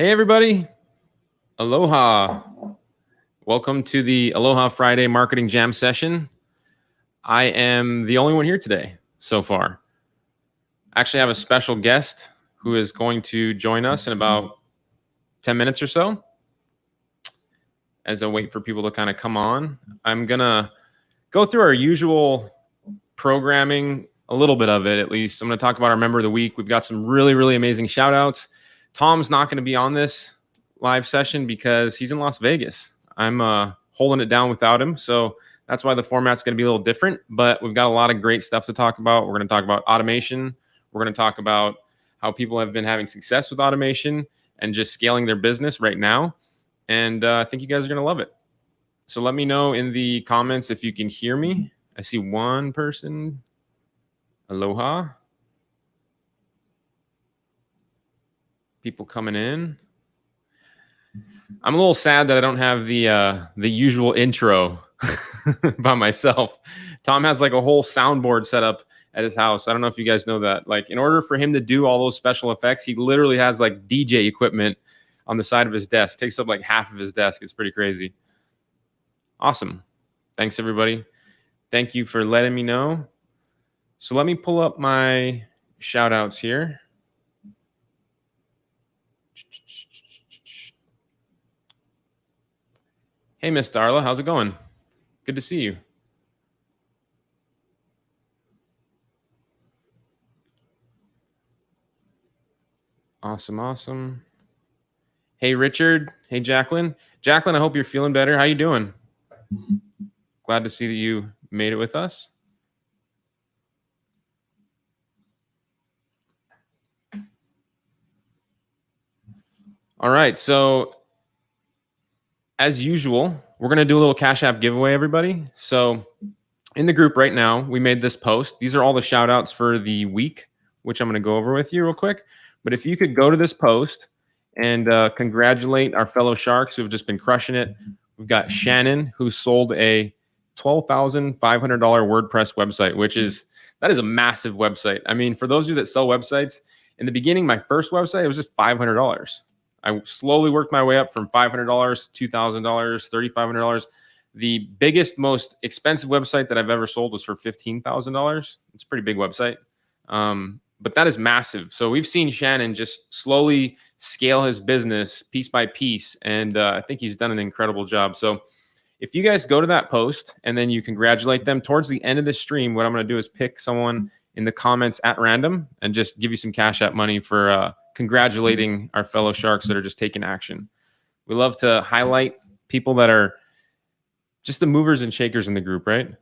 Hey, everybody. Aloha. Welcome to the Aloha Friday Marketing Jam session. I am the only one here today so far. I actually have a special guest who is going to join us in about 10 minutes or so. As I wait for people to kind of come on, I'm going to go through our usual programming, a little bit of it at least. I'm going to talk about our member of the week. We've got some really, really amazing shout outs. Tom's not going to be on this live session because he's in Las Vegas. I'm holding it down without him. So that's why the format's going to be a little different. But we've got a lot of great stuff to talk about. We're going to talk about automation. We're going to talk about how people have been having success with automation and just scaling their business right now. And I think you guys are going to love it. So let me know in the comments if you can hear me. I see one person. Aloha. People coming in. I'm a little sad that I don't have the usual intro by myself. Tom has like a whole soundboard set up at his house. I don't know if you guys know that. Like, in order for him to do all those special effects, he literally has like DJ equipment on the side of his desk. Takes up like half of his desk. It's pretty crazy. Awesome. Thanks, everybody. Thank you for letting me know. So let me pull up my shout outs here. Hey, Miss Darla, how's it going? Good to see you. Awesome. Hey, Richard. Hey, Jacqueline. Jacqueline, I hope you're feeling better. How you doing? Glad to see that you made it with us. All right, so as usual, we're going to do a little Cash App giveaway, everybody. So in the group right now, we made this post. These are all the shout outs for the week, which I'm going to go over with you real quick. But if you could go to this post and congratulate our fellow sharks who have just been crushing it. We've got Shannon, who sold a $12,500 WordPress website, that is a massive website. I mean, for those of you that sell websites, in the beginning, my first website, it was just $500. I slowly worked my way up from $500, $2,000, $3,500. The biggest, most expensive website that I've ever sold was for $15,000. It's a pretty big website. But that is massive. So we've seen Shannon just slowly scale his business piece by piece. And I think he's done an incredible job. So if you guys go to that post and then you congratulate them towards the end of the stream, what I'm going to do is pick someone in the comments at random and just give you some Cash App money for congratulating our fellow sharks that are just taking action. We love to highlight people that are just the movers and shakers in the group, right?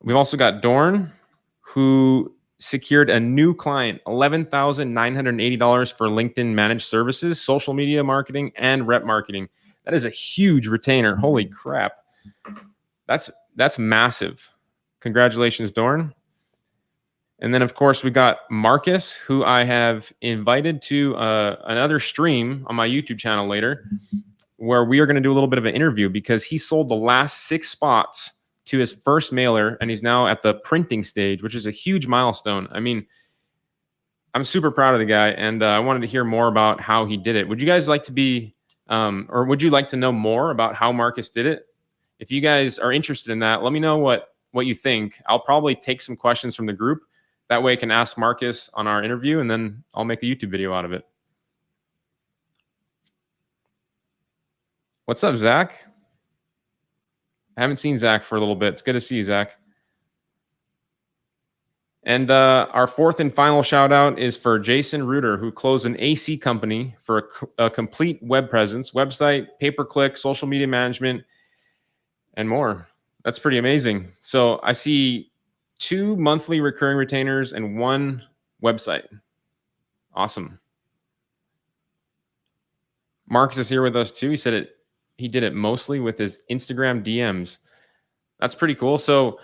We've also got Dorn, who secured a new client, $11,980 for LinkedIn managed services, social media marketing, and rep marketing. That is a huge retainer. Holy crap. That's massive. Congratulations, Dorn. And then, of course, we got Marcus, who I have invited to another stream on my YouTube channel later, where we are going to do a little bit of an interview because he sold the last 6 spots to his first mailer, and he's now at the printing stage, which is a huge milestone. I mean, I'm super proud of the guy, and I wanted to hear more about how he did it. Would you guys like to be, or would you like to know more about how Marcus did it? If you guys are interested in that, let me know what you think. I'll probably take some questions from the group. That way I can ask Marcus on our interview, and then I'll make a YouTube video out of it. What's up, Zach? I haven't seen Zach for a little bit. It's good to see you, Zach. And our fourth and final shout out is for Jason Reuter, who closed an AC company for a complete web presence, website, pay-per-click, social media management, and more. That's pretty amazing. So I see 2 monthly recurring retainers and 1 website. Awesome. Marcus is here with us too. He said he did it mostly with his Instagram DMs. That's pretty cool. So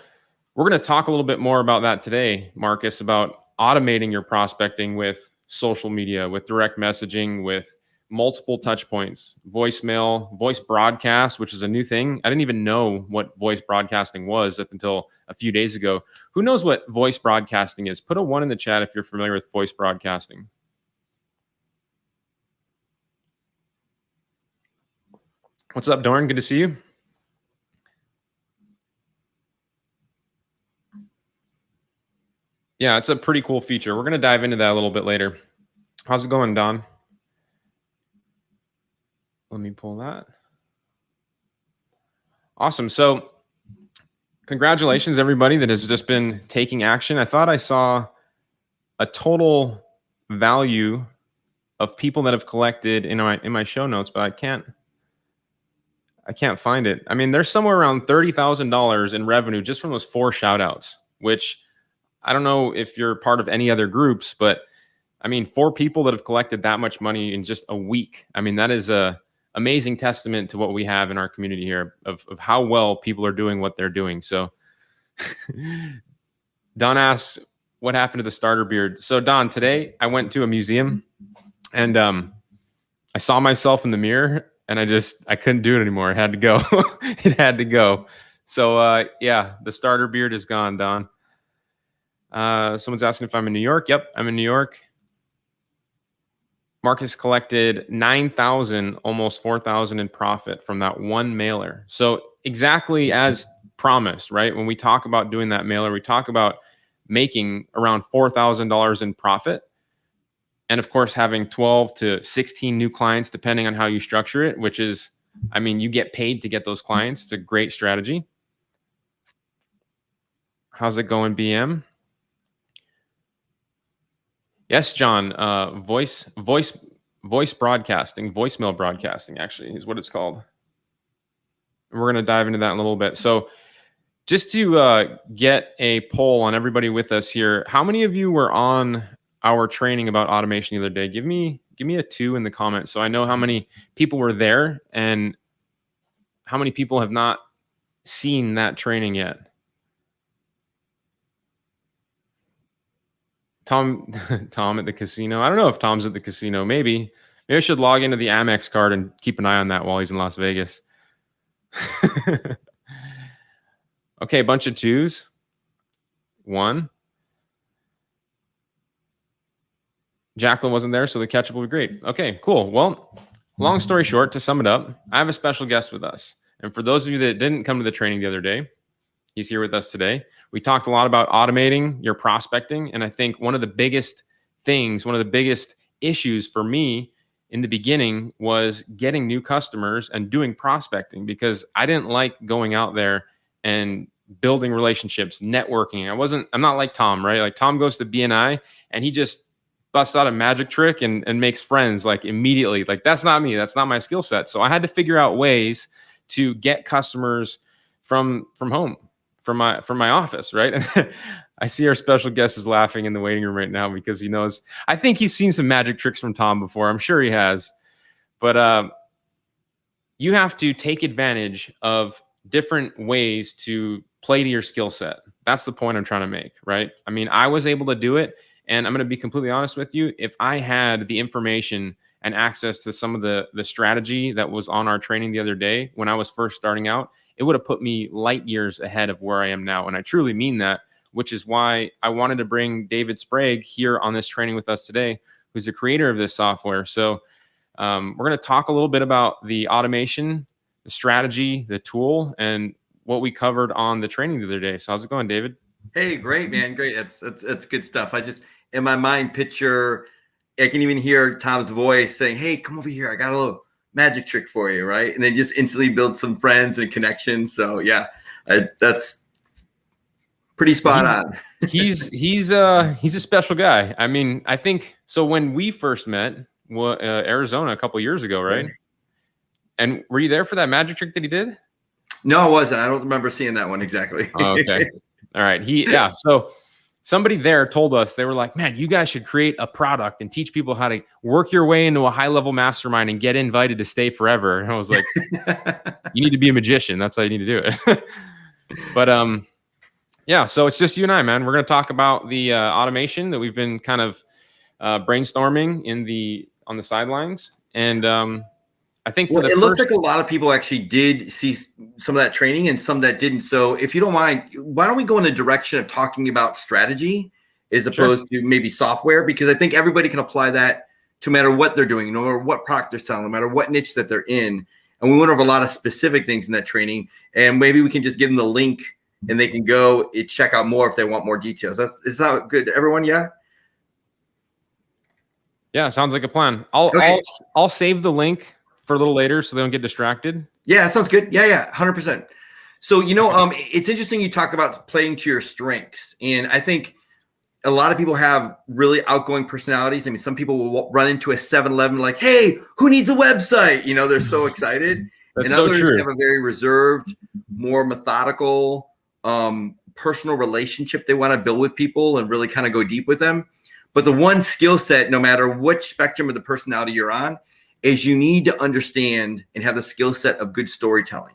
we're going to talk a little bit more about that today, Marcus, about automating your prospecting with social media, with direct messaging, with multiple touch points, voicemail, voice broadcast, which is a new thing. I didn't even know what voice broadcasting was up until a few days ago. Who knows what voice broadcasting is? Put a 1 in the chat if you're familiar with voice broadcasting. What's up, Dorn? Good to see you. Yeah, it's a pretty cool feature. We're going to dive into that a little bit later. How's it going, Don? Let me pull that. Awesome. So congratulations, everybody that has just been taking action. I thought I saw a total value of people that have collected in my show notes, but I can't find it. I mean, there's somewhere around $30,000 in revenue just from those 4 shout outs, which I don't know if you're part of any other groups, but I mean, 4 people that have collected that much money in just a week. I mean, that is a amazing testament to what we have in our community here of how well people are doing what they're doing. So Don asks, what happened to the starter beard? So Don, today I went to a museum and I saw myself in the mirror and I couldn't do it anymore. It had to go. It had to go. So yeah, the starter beard is gone, Don. Someone's asking if I'm in New York. Yep, I'm in New York. Marcus collected 9,000, almost 4,000 in profit from that one mailer. So exactly as promised, right? When we talk about doing that mailer, we talk about making around $4,000 in profit. And of course, having 12 to 16 new clients, depending on how you structure it, which is, I mean, you get paid to get those clients. It's a great strategy. How's it going, BM? Yes, John. Voice broadcasting, voicemail broadcasting, actually, is what it's called. And we're going to dive into that in a little bit. So just to get a poll on everybody with us here, how many of you were on our training about automation the other day? Give me a 2 in the comments so I know how many people were there and how many people have not seen that training yet. Tom at the casino. I don't know if Tom's at the casino. Maybe I should log into the Amex card and keep an eye on that while he's in Las Vegas. Okay, a bunch of 2s. 1. Jacqueline wasn't there, so the catch-up will be great. Okay, cool. Well, long story short, to sum it up, I have a special guest with us. And for those of you that didn't come to the training the other day, he's here with us today. We talked a lot about automating your prospecting. And I think one of the biggest issues for me in the beginning was getting new customers and doing prospecting because I didn't like going out there and building relationships, networking. I'm not like Tom, right? Like Tom goes to BNI and he just busts out a magic trick and makes friends like immediately. Like that's not me. That's not my skill set. So I had to figure out ways to get customers from home, from my office, right? I see our special guest is laughing in the waiting room right now because he knows. I think he's seen some magic tricks from Tom before. I'm sure he has. But you have to take advantage of different ways to play to your skill set. That's the point I'm trying to make, right? I mean, I was able to do it. And I'm going to be completely honest with you. If I had the information and access to some of the strategy that was on our training the other day when I was first starting out, it would have put me light years ahead of where I am now. And I truly mean that, which is why I wanted to bring David Sprague here on this training with us today, who's the creator of this software. So we're going to talk a little bit about the automation, the strategy, the tool, and what we covered on the training the other day. So how's it going, David? Hey, great, man. Great. That's good stuff. I just, in my mind, picture, I can even hear Tom's voice saying, hey, come over here. I got a little magic trick for you, right? And then just instantly build some friends and connections. So yeah, that's pretty spot on. he's a special guy. I mean, I think so. When we first met, Arizona a couple years ago, right? And were you there for that magic trick that he did? No, I wasn't. I don't remember seeing that one exactly. Oh, okay. All right. So somebody there told us, they were like, man, you guys should create a product and teach people how to work your way into a high-level mastermind and get invited to stay forever. And I was like, you need to be a magician. That's how you need to do it. But yeah, so it's just you and I, man. We're going to talk about the automation that we've been kind of brainstorming on the sidelines. And I think it looks like a lot of people actually did see some of that training and some that didn't. So if you don't mind, why don't we go in the direction of talking about strategy as opposed to maybe software? Because I think everybody can apply that to no matter what they're doing, no matter what product they're selling, no matter what niche that they're in. And we went over a lot of specific things in that training. And maybe we can just give them the link and they can go and check out more if they want more details. Is that good, everyone? Yeah. Yeah, sounds like a plan. I'll save the link for a little later so they don't get distracted. Yeah, that sounds good. Yeah, 100%. So, it's interesting you talk about playing to your strengths. And I think a lot of people have really outgoing personalities. I mean, some people will run into a 7-Eleven like, hey, who needs a website? They're so excited. That's and so others true. have a very reserved, more methodical, personal relationship they want to build with people and really kind of go deep with them. But the one skill set, no matter which spectrum of the personality you're on, is you need to understand and have the skill set of good storytelling.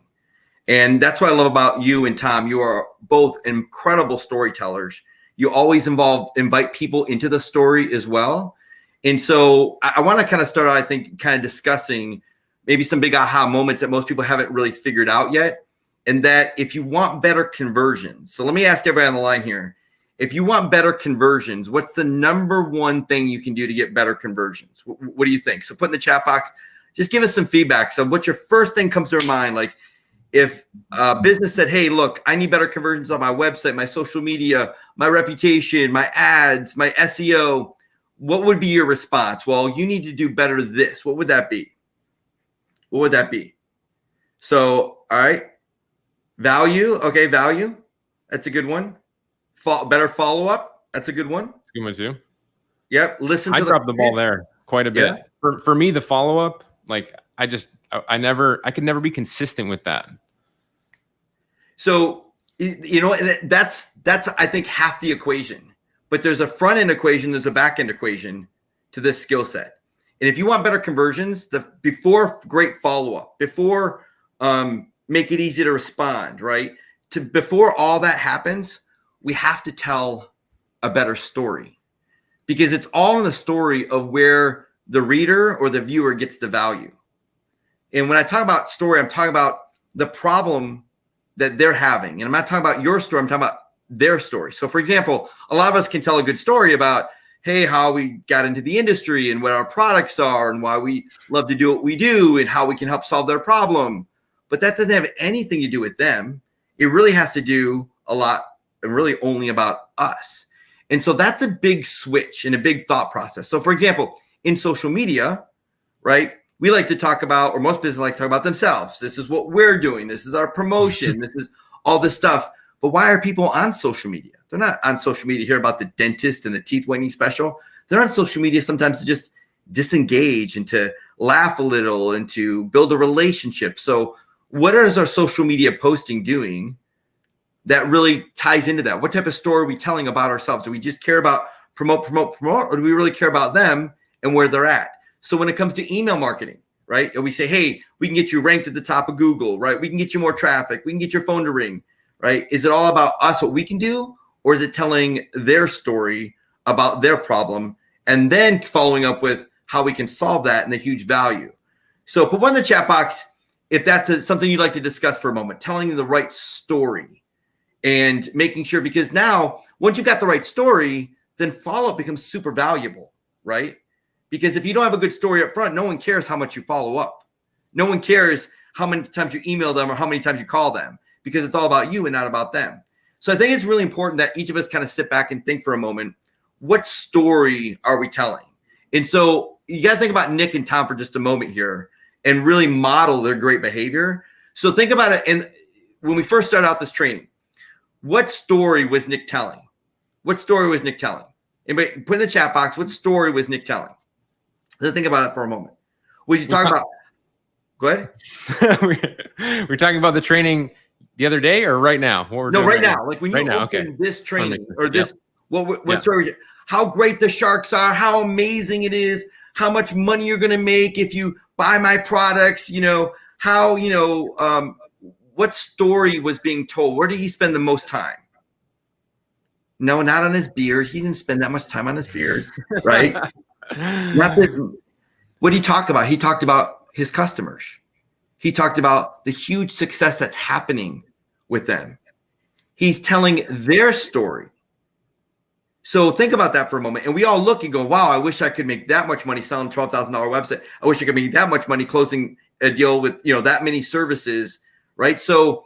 And that's what I love about you and Tom. You are both incredible storytellers. You always invite people into the story as well. And so I want to kind of start out, I think, kind of discussing maybe some big aha moments that most people haven't really figured out yet. And that if you want better conversions, so let me ask everybody on the line here. If you want better conversions, what's the number one thing you can do to get better conversions? What do you think? So put in the chat box, just give us some feedback. So what's your first thing comes to your mind? Like if a business said, hey, look, I need better conversions on my website, my social media, my reputation, my ads, my SEO, what would be your response? Well, you need to do better this. What would that be? What would that be? So, all right. Value. Okay, value. That's a good one. Better follow-up. That's a good one. That's a good one too. Yep. Listen to I dropped the ball there quite a bit. Yeah. For me, the follow-up, like I could never be consistent with that. So, that's I think half the equation. But there's a front end equation, there's a back end equation to this skill set. And if you want better conversions, before great follow-up, before make it easy to respond, right? Before all that happens, we have to tell a better story, because it's all in the story of where the reader or the viewer gets the value. And when I talk about story, I'm talking about the problem that they're having. And I'm not talking about your story, I'm talking about their story. So for example, a lot of us can tell a good story about, hey, how we got into the industry and what our products are and why we love to do what we do and how we can help solve their problem. But that doesn't have anything to do with them. It really has to do a lot and really only about us. And so that's a big switch and a big thought process. So for example, in social media, right, we like to talk about, or most businesses like to talk about themselves. This is what we're doing. This is our promotion. This is all this stuff. But why are people on social media? They're not on social media to hear about the dentist and the teeth whitening special. They're on social media sometimes to just disengage and to laugh a little and to build a relationship. So what is our social media posting doing that really ties into that? What type of story are we telling about ourselves? Do we just care about promote, or do we really care about them and where they're at? So when it comes to email marketing, right? And we say, hey, we can get you ranked at the top of Google, right? We can get you more traffic. We can get your phone to ring, right? Is it all about us, what we can do? Or is it telling their story about their problem and then following up with how we can solve that and the huge value? So put one in the chat box if that's something you'd like to discuss for a moment, telling the right story and making sure, because now once you've got the right story, then follow-up becomes super valuable, right? Because if you don't have a good story up front, no one cares how much you follow up. No one cares how many times you email them or how many times you call them, because it's all about you and not about them. So I think it's really important that each of us kind of sit back and think for a moment, what story are we telling? And so you got to think about Nick and Tom for just a moment here and really model their great behavior. So think about it. And when we first started out this training, what story was Nick telling? What story was Nick telling? Anybody put in the chat box, what story was Nick telling? Let's think about it for a moment. Was you talking about? Go ahead. We're talking about the training the other day or right now? No, right now. Like when you open this training or this, what story? How great the sharks are, how amazing it is, how much money you're going to make if you buy my products, what story was being told? Where did he spend the most time? No, not on his beard. He didn't spend that much time on his beard, right? What did he talk about? He talked about his customers. He talked about the huge success that's happening with them. He's telling their story. So think about that for a moment. And we all look and go, wow, I wish I could make that much money selling a $12,000 website. I wish I could make that much money closing a deal with, that many services, right? So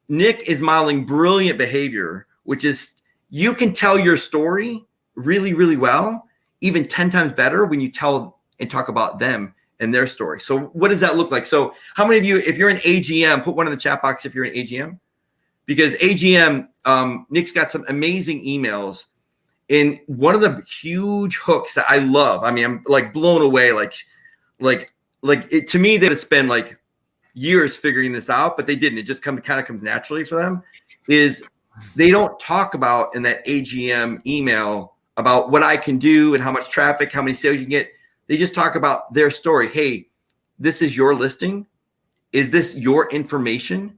Nick is modeling brilliant behavior, which is you can tell your story really, really well, even 10 times better when you tell and talk about them and their story. So what does that look like? So how many of you, if you're an AGM, put one in the chat box if you're an AGM, because AGM, Nick's got some amazing emails. And one of the huge hooks that I love, I mean, I'm like blown away, to me, they would spend like years figuring this out, but they didn't. It just kind of comes naturally for them. Is they don't talk about in that AGM email about what I can do and how much traffic, how many sales you can get. They just talk about their story. Hey, this is your listing. Is this your information?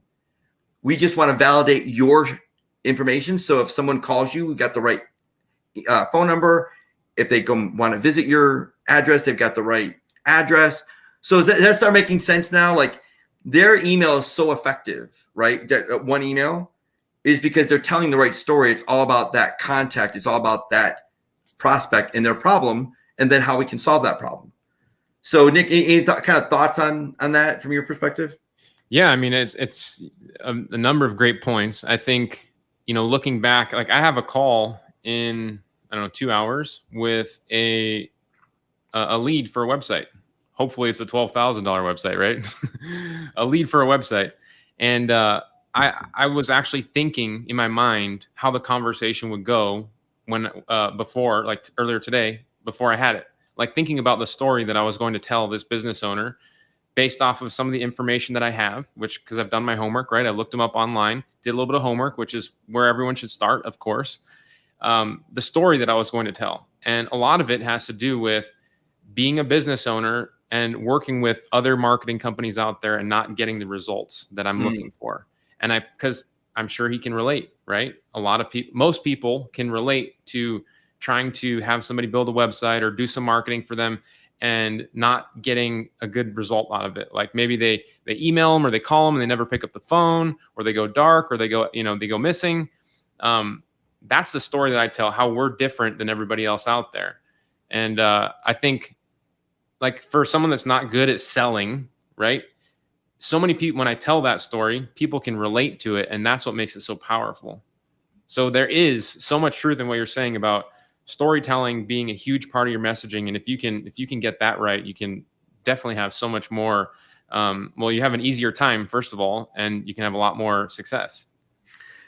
We just want to validate your information. So if someone calls you, we got the right phone number. If they want to visit your address, they've got the right address. So does that start making sense now? Like their email is so effective, right? That one email is because they're telling the right story. It's all about that contact. It's all about that prospect and their problem, and then how we can solve that problem. So Nick, any kind of thoughts on that from your perspective? Yeah, I mean, it's a number of great points. I think, looking back, like I have a call in, 2 hours with a lead for a website. Hopefully it's a $12,000 website, right? A lead for a website. And I was actually thinking in my mind how the conversation would go when before, like earlier today, before I had it, like thinking about the story that I was going to tell this business owner based off of some of the information that I have, which, because I've done my homework, right? I looked them up online, did a little bit of homework, which is where everyone should start, of course. The story that I was going to tell. And a lot of it has to do with being a business owner and working with other marketing companies out there and not getting the results that I'm looking for. And because I'm sure he can relate, right? A lot of people, most people can relate to trying to have somebody build a website or do some marketing for them and not getting a good result out of it. Like maybe they email them or they call them and they never pick up the phone, or they go dark, or they go missing. That's the story that I tell, how we're different than everybody else out there. And I think, like, for someone that's not good at selling, right? So many people, when I tell that story, people can relate to it, and that's what makes it so powerful. So there is so much truth in what you're saying about storytelling being a huge part of your messaging. And if you can get that right, you can definitely have so much more. You have an easier time, first of all, and you can have a lot more success.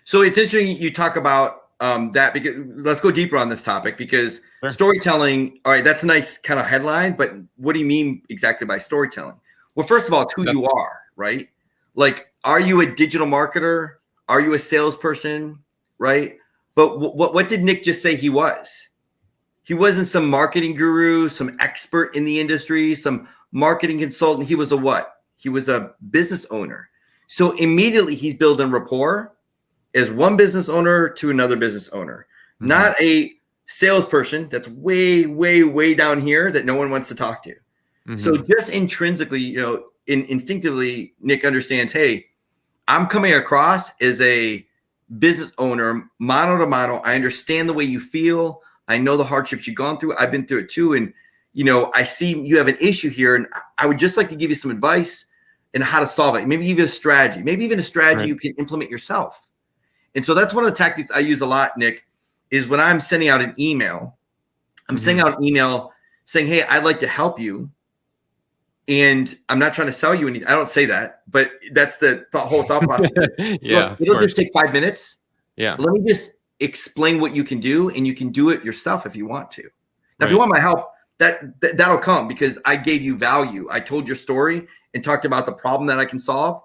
So it's interesting you talk about that, because let's go deeper on this topic, because sure. Storytelling, all right, that's a nice kind of headline, but what do you mean exactly by storytelling? Well, first of all, it's who you are, right? Like, are you a digital marketer? Are you a salesperson, right? But what did Nick just say he was? He wasn't some marketing guru, some expert in the industry, some marketing consultant. He was a what? He was a business owner. So immediately he's building rapport as one business owner to another business owner, not a salesperson that's way, way, way down here that no one wants to talk to. So just intrinsically, instinctively, Nick understands, hey, I'm coming across as a business owner, mano to mano. I understand the way you feel. I know the hardships you've gone through. I've been through it too. And, I see you have an issue here, and I would just like to give you some advice on how to solve it. Maybe even a strategy, right, you can implement yourself. And so that's one of the tactics I use a lot, Nick, is when I'm sending out an email, I'm sending out an email saying, hey, I'd like to help you. And I'm not trying to sell you anything. I don't say that, but that's the whole thought process. Yeah. Look, it'll just take 5 minutes. Yeah. Let me just explain what you can do, and you can do it yourself if you want to. Now, if you want my help, that'll come, because I gave you value. I told your story and talked about the problem that I can solve.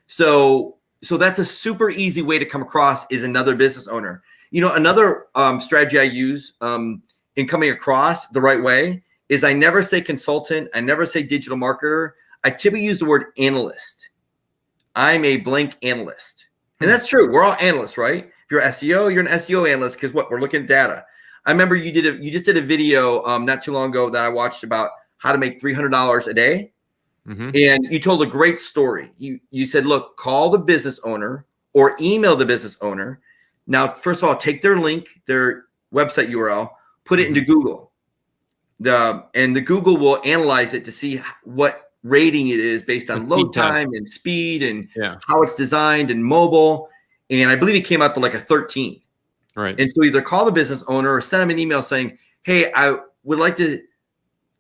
So that's a super easy way to come across as another business owner. Another strategy I use in coming across the right way is I never say consultant. I never say digital marketer. I typically use the word analyst. I'm a blank analyst. And that's true. We're all analysts, right? If you're SEO, you're an SEO analyst, because we're looking at data. I remember you just did a video not too long ago that I watched about how to make $300 a day. And you told a great story. You said, look, call the business owner or email the business owner. Now, first of all, take their link, their website URL, put it into Google. The Google will analyze it to see what rating it is based on The load speed test. time and speed and Yeah. how it's designed and mobile. And I believe it came out to like a 13. Right. And so either call the business owner or send them an email saying, hey, I would like to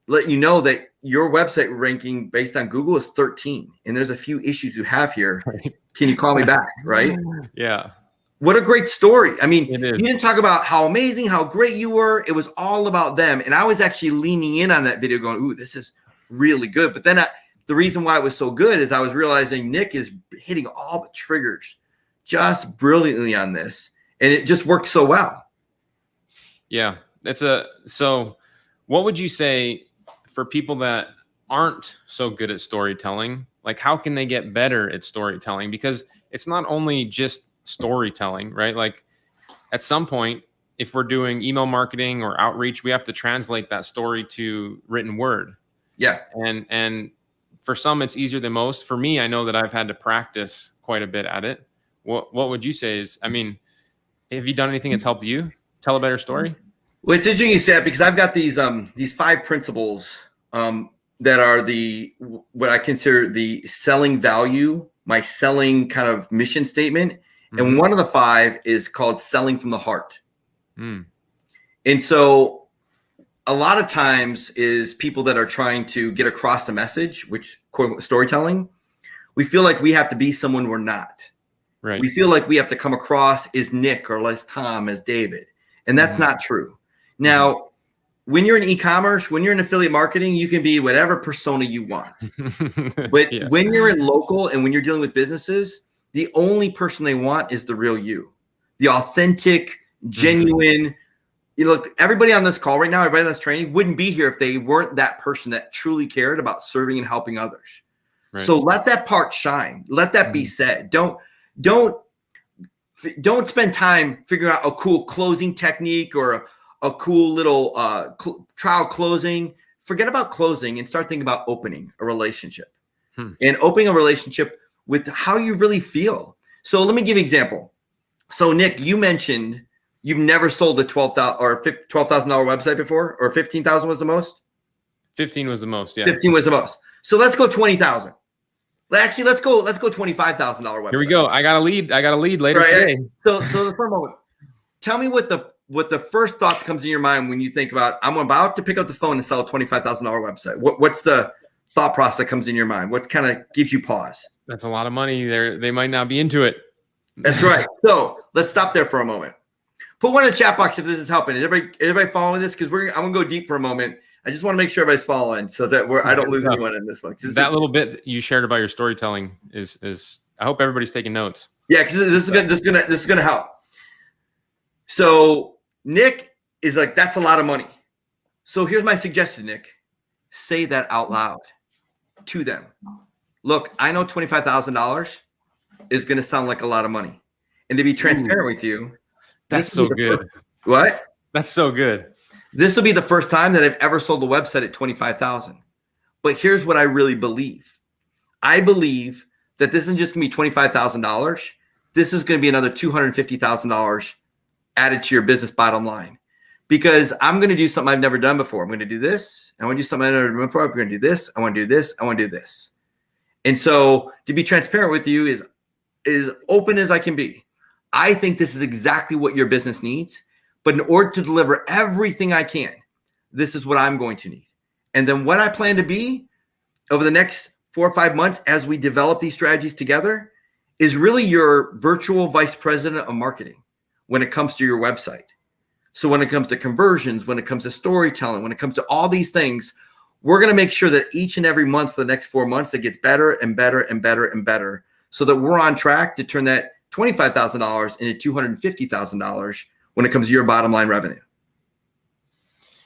let you know that your website ranking based on Google is 13. And there's a few issues you have here. Right. Can you call me back? Right. Yeah. What a great story. I mean, It is. you didn't talk about how amazing, how great you were. It was all about them. And I was actually leaning in on that video going, ooh, this is really good. But then the reason why it was so good is I was realizing Nick is hitting all the triggers just brilliantly on this. And it just works so well. Yeah. So what would you say for people that aren't so good at storytelling? Like, how can they get better at storytelling? Because it's not only just storytelling, right? Like, at some point, if we're doing email marketing or outreach, we have to translate that story to written word. Yeah. And for some, it's easier than most. For me, I know that I've had to practice quite a bit at it. What would you say is, I mean, have you done anything that's helped you tell a better story? Well, it's interesting you say that because I've got these 5 principles that are what I consider the selling value, my selling kind of mission statement. Mm-hmm. And one of the 5 is called selling from the heart. Mm. And so a lot of times is people that are trying to get across a message, which quote unquote storytelling, we feel like we have to be someone we're not. Right. We feel like we have to come across as Nick or as Tom, as David. And that's not true. Now, when you're in e-commerce, when you're in affiliate marketing, you can be whatever persona you want. But when you're in local and when you're dealing with businesses, the only person they want is the real you, the authentic, genuine. You look, everybody on this call right now, everybody that's training wouldn't be here if they weren't that person that truly cared about serving and helping others. Right. So let that part shine. Let that be said. Don't spend time figuring out a cool closing technique or a cool little trial closing. Forget about closing and start thinking about opening a relationship and opening a relationship with how you really feel. So let me give you an example. So Nick, you mentioned you've never sold a $12,000 or $12,000 website before, or 15,000 was the most? 15 was the most. Yeah. 15 was the most. So let's go 20,000. Actually, let's go $25,000 website. Here we go. I got a lead later today. So for a moment, tell me what the first thought that comes in your mind when you think about, I'm about to pick up the phone and sell a $25,000 website. What's the thought process that comes in your mind? What kind of gives you pause? That's a lot of money. They might not be into it. That's right. So let's stop there for a moment. Put one in the chat box if this is helping. Is everybody following this? Because I'm gonna go deep for a moment. I just want to make sure everybody's following so that I don't lose anyone in this one. That little bit you shared about your storytelling is I hope everybody's taking notes. Yeah, because this is gonna help. So Nick is like, that's a lot of money. So here's my suggestion, Nick. Say that out loud to them. Look, I know $25,000 is going to sound like a lot of money. And to be transparent with you, that's so good. What? That's so good. This will be the first time that I've ever sold a website at $25,000. But here's what I really believe. I believe that this isn't just going to be $25,000. This is going to be another $250,000 added to your business bottom line, because I'm going to do something I've never done before. I'm going to do this. I want to do something I've never done before. I'm going to do this. I want to do this. I want to do this. And so to be transparent with you is as open as I can be. I think this is exactly what your business needs. But in order to deliver everything I can, this is what I'm going to need. And then what I plan to be over the next 4 or 5 months as we develop these strategies together is really your virtual vice president of marketing when it comes to your website. So when it comes to conversions, when it comes to storytelling, when it comes to all these things, we're going to make sure that each and every month for the next 4 months, it gets better and better and better and better, so that we're on track to turn that $25,000 into $250,000 when it comes to your bottom line revenue.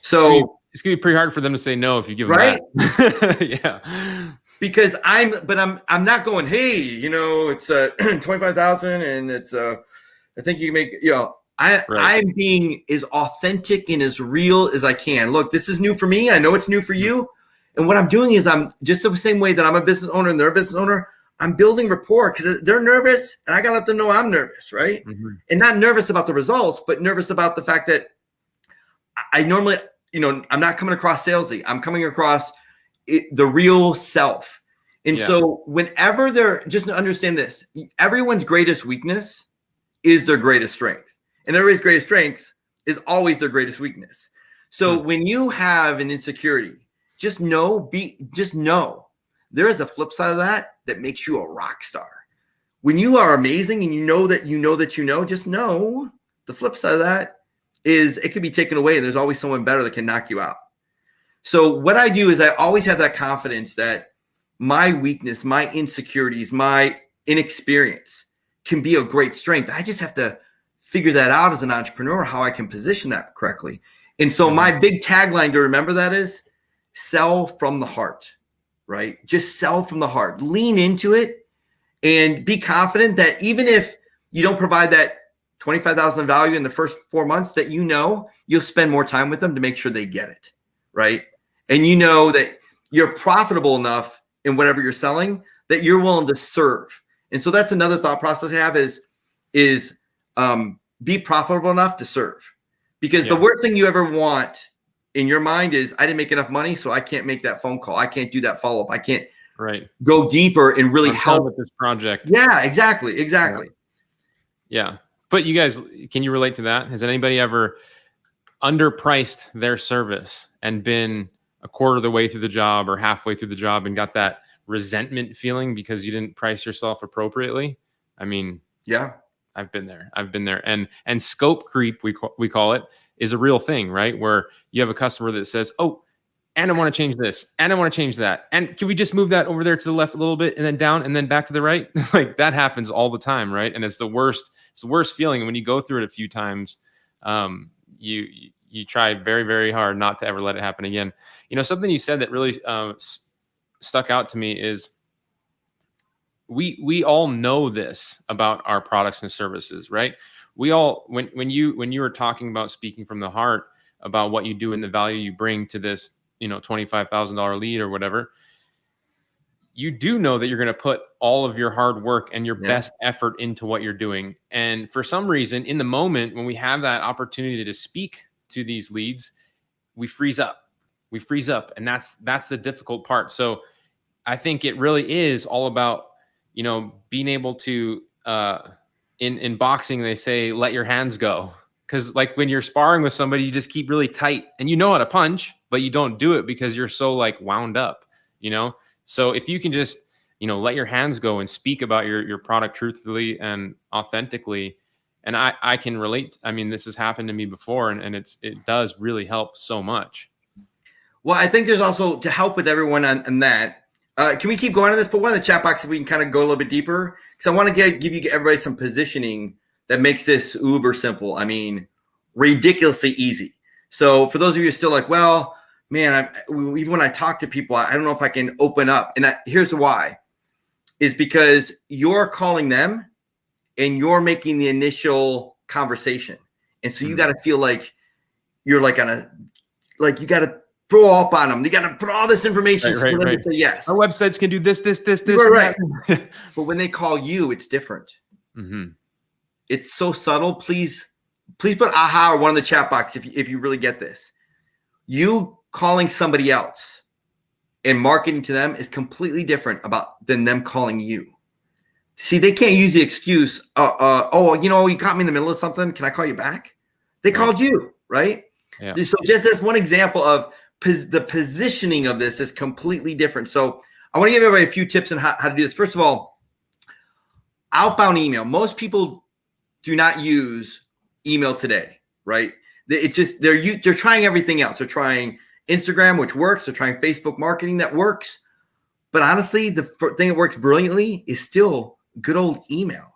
So it's going to be pretty hard for them to say no if you give them right? that. Yeah. Because I'm not going, hey, it's 25,000 and it's I think you can make, I'm being as authentic and as real as I can. Look, this is new for me. I know it's new for you. And what I'm doing is I'm just the same way that I'm a business owner and they're a business owner. I'm building rapport because they're nervous and I got to let them know I'm nervous, right? Mm-hmm. And not nervous about the results, but nervous about the fact that I normally, I'm not coming across salesy. I'm coming across the real self. And Yeah. so whenever they're, just understand this, everyone's greatest weakness is their greatest strength. And everybody's greatest strength is always their greatest weakness. So when you have an insecurity, just know there is a flip side of that makes you a rock star. When you are amazing and you know, just know the flip side of that is it could be taken away. And there's always someone better that can knock you out. So what I do is I always have that confidence that my weakness, my insecurities, my inexperience can be a great strength. I just have to figure that out as an entrepreneur, how I can position that correctly. And so my big tagline to remember that is sell from the heart, right? Just sell from the heart, lean into it and be confident that even if you don't provide that $25,000 value in the first 4 months, that you'll spend more time with them to make sure they get it, right? And you know that you're profitable enough in whatever you're selling that you're willing to serve. And so that's another thought process I have is be profitable enough to serve. Because the worst thing you ever want in your mind is I didn't make enough money, so I can't make that phone call. I can't do that follow-up. I can't go deeper and really help with this project. Yeah, exactly. Yeah. But you guys, can you relate to that? Has anybody ever underpriced their service and been a quarter of the way through the job or halfway through the job and got that resentment feeling because you didn't price yourself appropriately? I mean, yeah, I've been there. And scope creep, we call it, is a real thing, right? Where you have a customer that says, "Oh, and I want to change this, and I want to change that, and can we just move that over there to the left a little bit, and then down, and then back to the right?" Like that happens all the time, right? And it's the worst. It's the worst feeling. And when you go through it a few times, you try very, very hard not to ever let it happen again. You know, something you said that really stuck out to me is we all know this about our products and services, right? We all, when you were talking about speaking from the heart about what you do and the value you bring to this, $25,000 lead or whatever, you do know that you're going to put all of your hard work and your best effort into what you're doing. And for some reason, in the moment when we have that opportunity to speak to these leads, we freeze up. And that's the difficult part. So I think it really is all about, being able to, in boxing, they say, let your hands go. Because like when you're sparring with somebody, you just keep really tight and you know how to punch, but you don't do it because you're so like wound up, So if you can just, let your hands go and speak about your product truthfully and authentically. And I can relate. I mean, this has happened to me before and it does really help so much. Well, I think there's also, to help with everyone on that, can we keep going on this? But one of the chat boxes, we can kind of go a little bit deeper because I want to give you everybody some positioning that makes this uber simple. I mean, ridiculously easy. So for those of you who are still like, well, man, even when I talk to people, I don't know if I can open up. And here's why, is because you're calling them and you're making the initial conversation. And so you got to feel like you're like you got to throw up on them. You got to put all this information for them to say yes. Our websites can do this. Right. But when they call you, it's different. Mm-hmm. It's so subtle. Please put aha or one in the chat box if you really get this. You calling somebody else and marketing to them is completely different than them calling you. See, they can't use the excuse, you caught me in the middle of something. Can I call you back? They called you, right? Yeah. So just as one example of the positioning of this is completely different. So I want to give everybody a few tips on how to do this. First of all, outbound email. Most people do not use email today, right? It's just they're trying everything else. They're trying Instagram, which works. They're trying Facebook marketing that works. But honestly, the thing that works brilliantly is still good old email.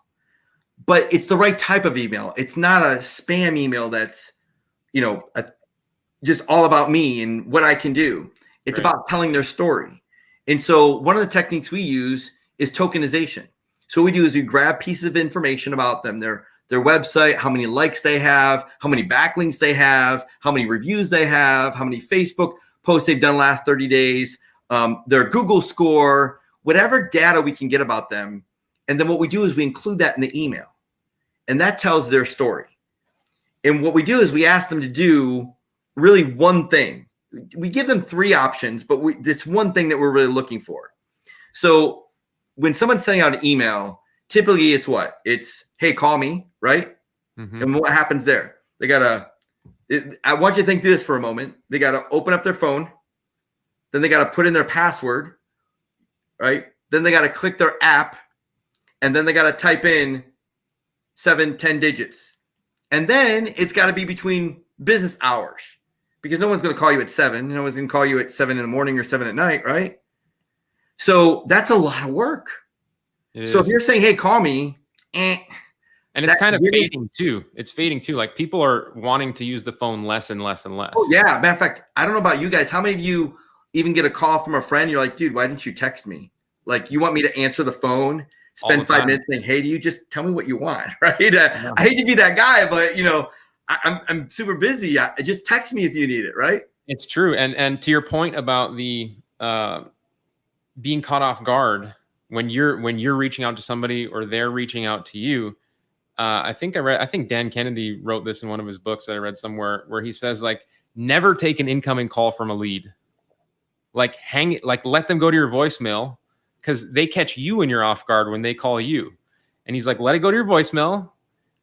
But it's the right type of email. It's not a spam email that's, just all about me and what I can do. It's about telling their story. And so one of the techniques we use is tokenization. So what we do is we grab pieces of information about them, their website, how many likes they have, how many backlinks they have, how many reviews they have, how many Facebook posts they've done last 30 days, their Google score, whatever data we can get about them. And then what we do is we include that in the email. And that tells their story. And what we do is we ask them to do really one thing. we give them 3 options, but it's one thing that we're really looking for. So when someone's sending out an email, typically it's what? It's, hey, call me, right? Mm-hmm. And what happens there? They got to, I want you to think through this for a moment. They got to open up their phone. Then they got to put in their password, right? Then they got to click their app. And then they got to type in 7-10 digits. And then it's got to be between business hours, because no one's going to call you at 7. No one's going to call you at 7 in the morning or 7 at night, right? So that's a lot of work. So if you're saying, hey, call me. And it's kind of fading too. It's fading too. Like people are wanting to use the phone less and less and less. Oh, yeah. Matter of fact, I don't know about you guys. How many of you even get a call from a friend? You're like, dude, why didn't you text me? Like, you want me to answer the phone, spend 5 minutes saying, hey, do you just tell me what you want? Right. I hate to be that guy, but I'm super busy. Just text me if you need it. Right. It's true. And to your point about the being caught off guard when you're reaching out to somebody or they're reaching out to you. I think Dan Kennedy wrote this in one of his books that I read somewhere, where he says, like, never take an incoming call from a lead. Like let them go to your voicemail, because they catch you when you're off guard when they call you. And he's like, let it go to your voicemail,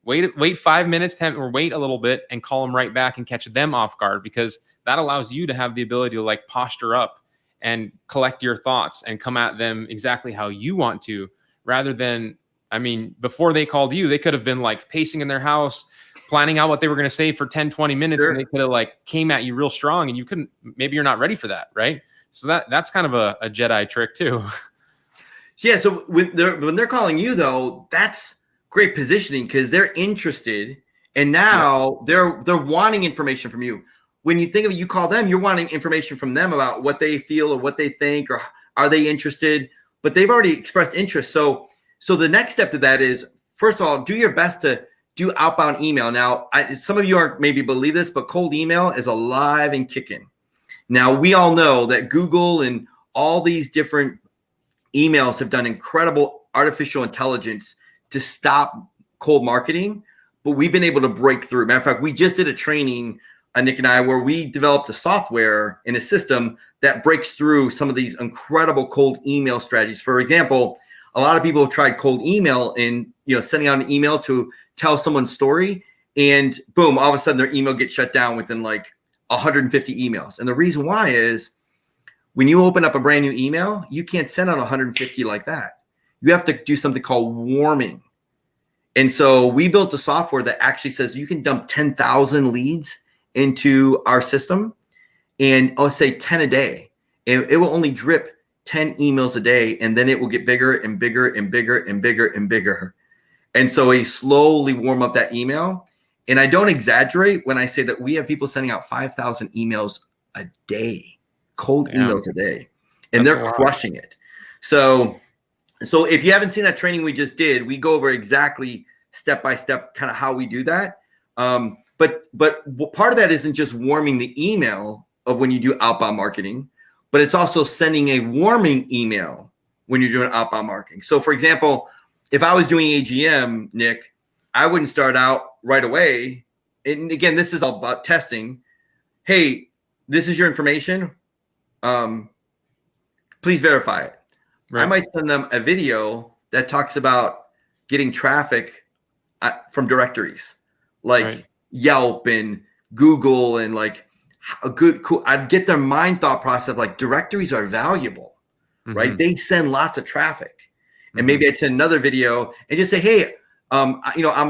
wait 5 minutes, 10, or wait a little bit and call them right back and catch them off guard, because that allows you to have the ability to like posture up and collect your thoughts and come at them exactly how you want to, rather than, I mean, before they called you, they could have been like pacing in their house, planning out what they were going to say for 10, 20 minutes. Sure. And they could have like came at you real strong, and you couldn't, maybe you're not ready for that. Right. So that's kind of a Jedi trick too. Yeah. So when they're calling you though, that's great positioning, because they're interested, and now they're wanting information from you. When you think of it, you call them, you're wanting information from them about what they feel or what they think, or are they interested, but they've already expressed interest. So the next step to that is, first of all, do your best to do outbound email. Now, some of you aren't maybe believe this, but cold email is alive and kicking. Now, we all know that Google and all these different emails have done incredible artificial intelligence to stop cold marketing, but we've been able to break through. Matter of fact, we just did a training, Nick and I, where we developed a software and a system that breaks through some of these incredible cold email strategies. For example, a lot of people have tried cold email and sending out an email to tell someone's story, and boom, all of a sudden their email gets shut down within like 150 emails. And the reason why is, when you open up a brand new email, you can't send out 150 like that. You have to do something called warming. And so we built a software that actually says you can dump 10,000 leads into our system, and I'll say 10 a day. And it will only drip 10 emails a day, and then it will get bigger and bigger and bigger and bigger and bigger. And so we slowly warm up that email. And I don't exaggerate when I say that we have people sending out 5,000 emails a day, cold emails a day, and they're crushing it. So if you haven't seen that training we just did, we go over exactly step by step kind of how we do that. But part of that isn't just warming the email of when you do outbound marketing, but it's also sending a warming email when you're doing outbound marketing. So for example, if I was doing AGM, Nick, I wouldn't start out right away. And again, this is all about testing. Hey, this is your information. Please verify it. Right. I might send them a video that talks about getting traffic from directories like Yelp and Google, and like I'd get their mind thought process like directories are valuable, right? They send lots of traffic. And maybe I'd send another video and just say, hey, I'm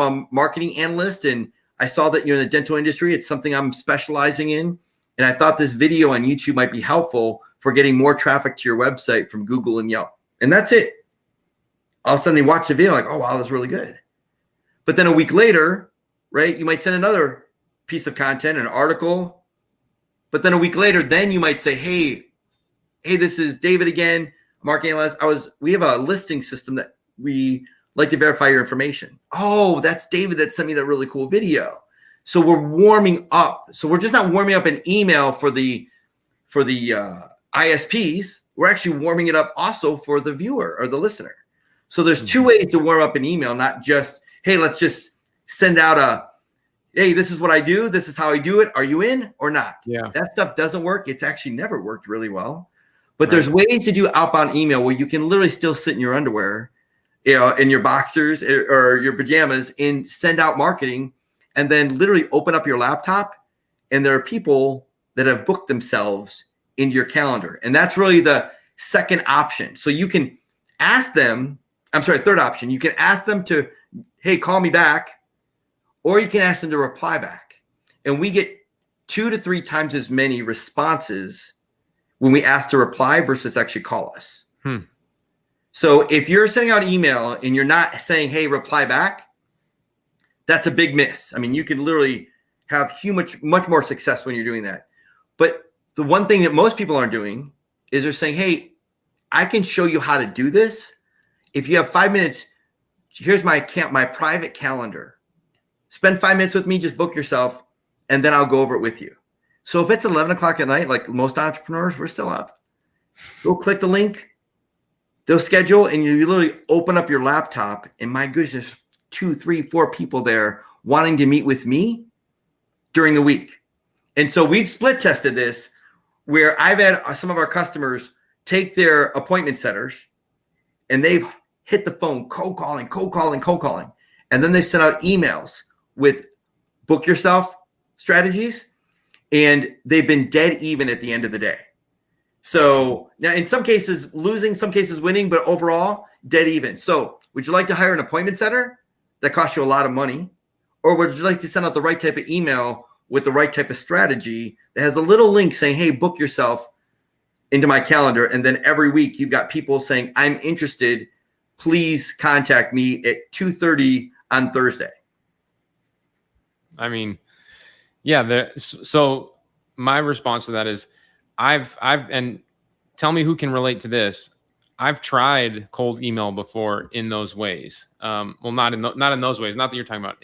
a marketing analyst, and I saw that you're in the dental industry. It's something I'm specializing in. And I thought this video on YouTube might be helpful for getting more traffic to your website from Google and Yelp. And that's it. All of a sudden they watch the video like, oh, wow, that's really good. But then a week later, right, you might send another piece of content, an article. But then a week later, then you might say, hey, this is David again, marketing analyst. We have a listing system that we like to verify your information. Oh, that's David that sent me that really cool video. So we're warming up. So we're just not warming up an email for the ISPs. We're actually warming it up also for the viewer or the listener. So there's two ways to warm up an email, not just, hey, let's just send out hey, this is what I do. This is how I do it. Are you in or not? Yeah. That stuff doesn't work. It's actually never worked really well. But Right. there's ways to do outbound email where you can literally still sit in your underwear, in your boxers or your pajamas and send out marketing, and then literally open up your laptop. And there are people that have booked themselves into your calendar. And that's really the second option. So you can ask them, third option. You can ask them to, hey, call me back, or you can ask them to reply back. And we get 2 to 3 times as many responses when we ask to reply versus actually call us. So if you're sending out email and you're not saying, hey, reply back, that's a big miss. I mean, you can literally have much more success when you're doing that. But the one thing that most people aren't doing is they're saying, hey, I can show you how to do this. If you have 5 minutes, here's my private calendar. Spend 5 minutes with me, just book yourself, and then I'll go over it with you. So if it's 11 o'clock at night, like most entrepreneurs, we're still up. Go click the link. They'll schedule, and you literally open up your laptop, and my goodness, 2, 3, 4 people there wanting to meet with me during the week. And so we've split tested this where I've had some of our customers take their appointment setters and they've hit the phone, cold calling. And then they sent out emails with book yourself strategies, and they've been dead even at the end of the day. So now in some cases losing, some cases winning, but overall dead even. So would you like to hire an appointment setter that costs you a lot of money? Or would you like to send out the right type of email with the right type of strategy that has a little link saying, hey, book yourself into my calendar. And then every week you've got people saying, I'm interested. Please contact me at 2:30 on Thursday. I mean, yeah. So my response to that is and tell me who can relate to this. I've tried cold email before in those ways. Well, not in those ways, not that you're talking about.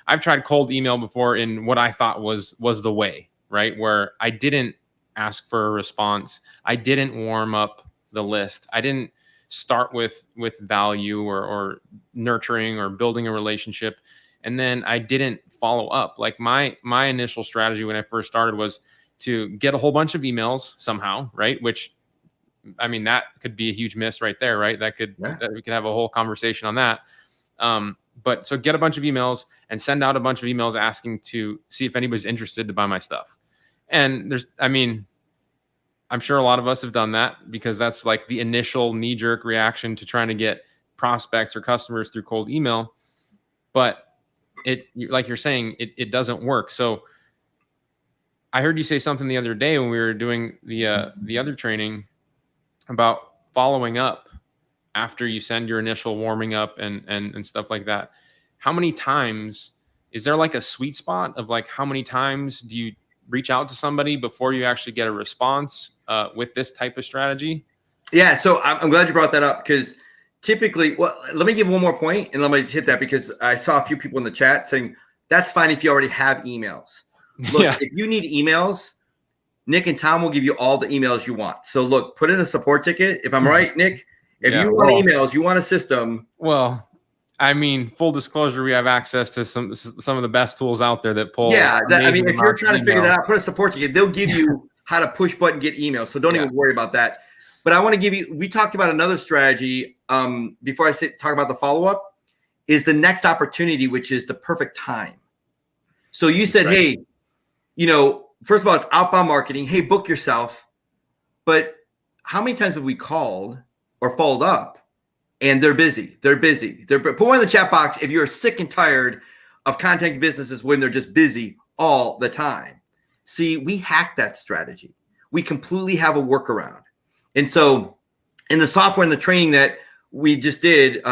I've tried cold email before in what I thought was the way, right? Where I didn't ask for a response. I didn't warm up the list. I didn't start with value or nurturing or building a relationship. And then I didn't follow up. Like my initial strategy when I first started was to get a whole bunch of emails somehow, right? Which, I mean, that could be a huge miss right there, right? We could have a whole conversation on that. But so get a bunch of emails and send out a bunch of emails asking to see if anybody's interested to buy my stuff. And I'm sure a lot of us have done that because that's like the initial knee-jerk reaction to trying to get prospects or customers through cold email. But like you're saying, it doesn't work. So I heard you say something the other day when we were doing the other training about following up after you send your initial warming up and stuff like that. How many times is there like a sweet spot of like how many times do you reach out to somebody before you actually get a response with this type of strategy? Yeah. So I'm glad you brought that up because typically, well, let me give one more point and let me just hit that because I saw a few people in the chat saying that's fine if you already have emails. Look, if you need emails, Nick and Tom will give you all the emails you want. So look, put in a support ticket. If I'm right, Nick, if you want emails, you want a system. Well, I mean, full disclosure, we have access to some of the best tools out there that pull. Yeah, if you're trying to figure that out, put a support ticket. They'll give you how to push button, get emails. So don't even worry about that. But I want to give you, we talked about another strategy before I talk about the follow-up, is the next opportunity, which is the perfect time. So you said, hey, first of all, it's outbound marketing. Hey, book yourself. But how many times have we called or followed up and they're busy? Put one in the chat box if you're sick and tired of contacting businesses when they're just busy all the time. See, we hacked that strategy. We completely have a workaround. And so in the software and the training that we just did,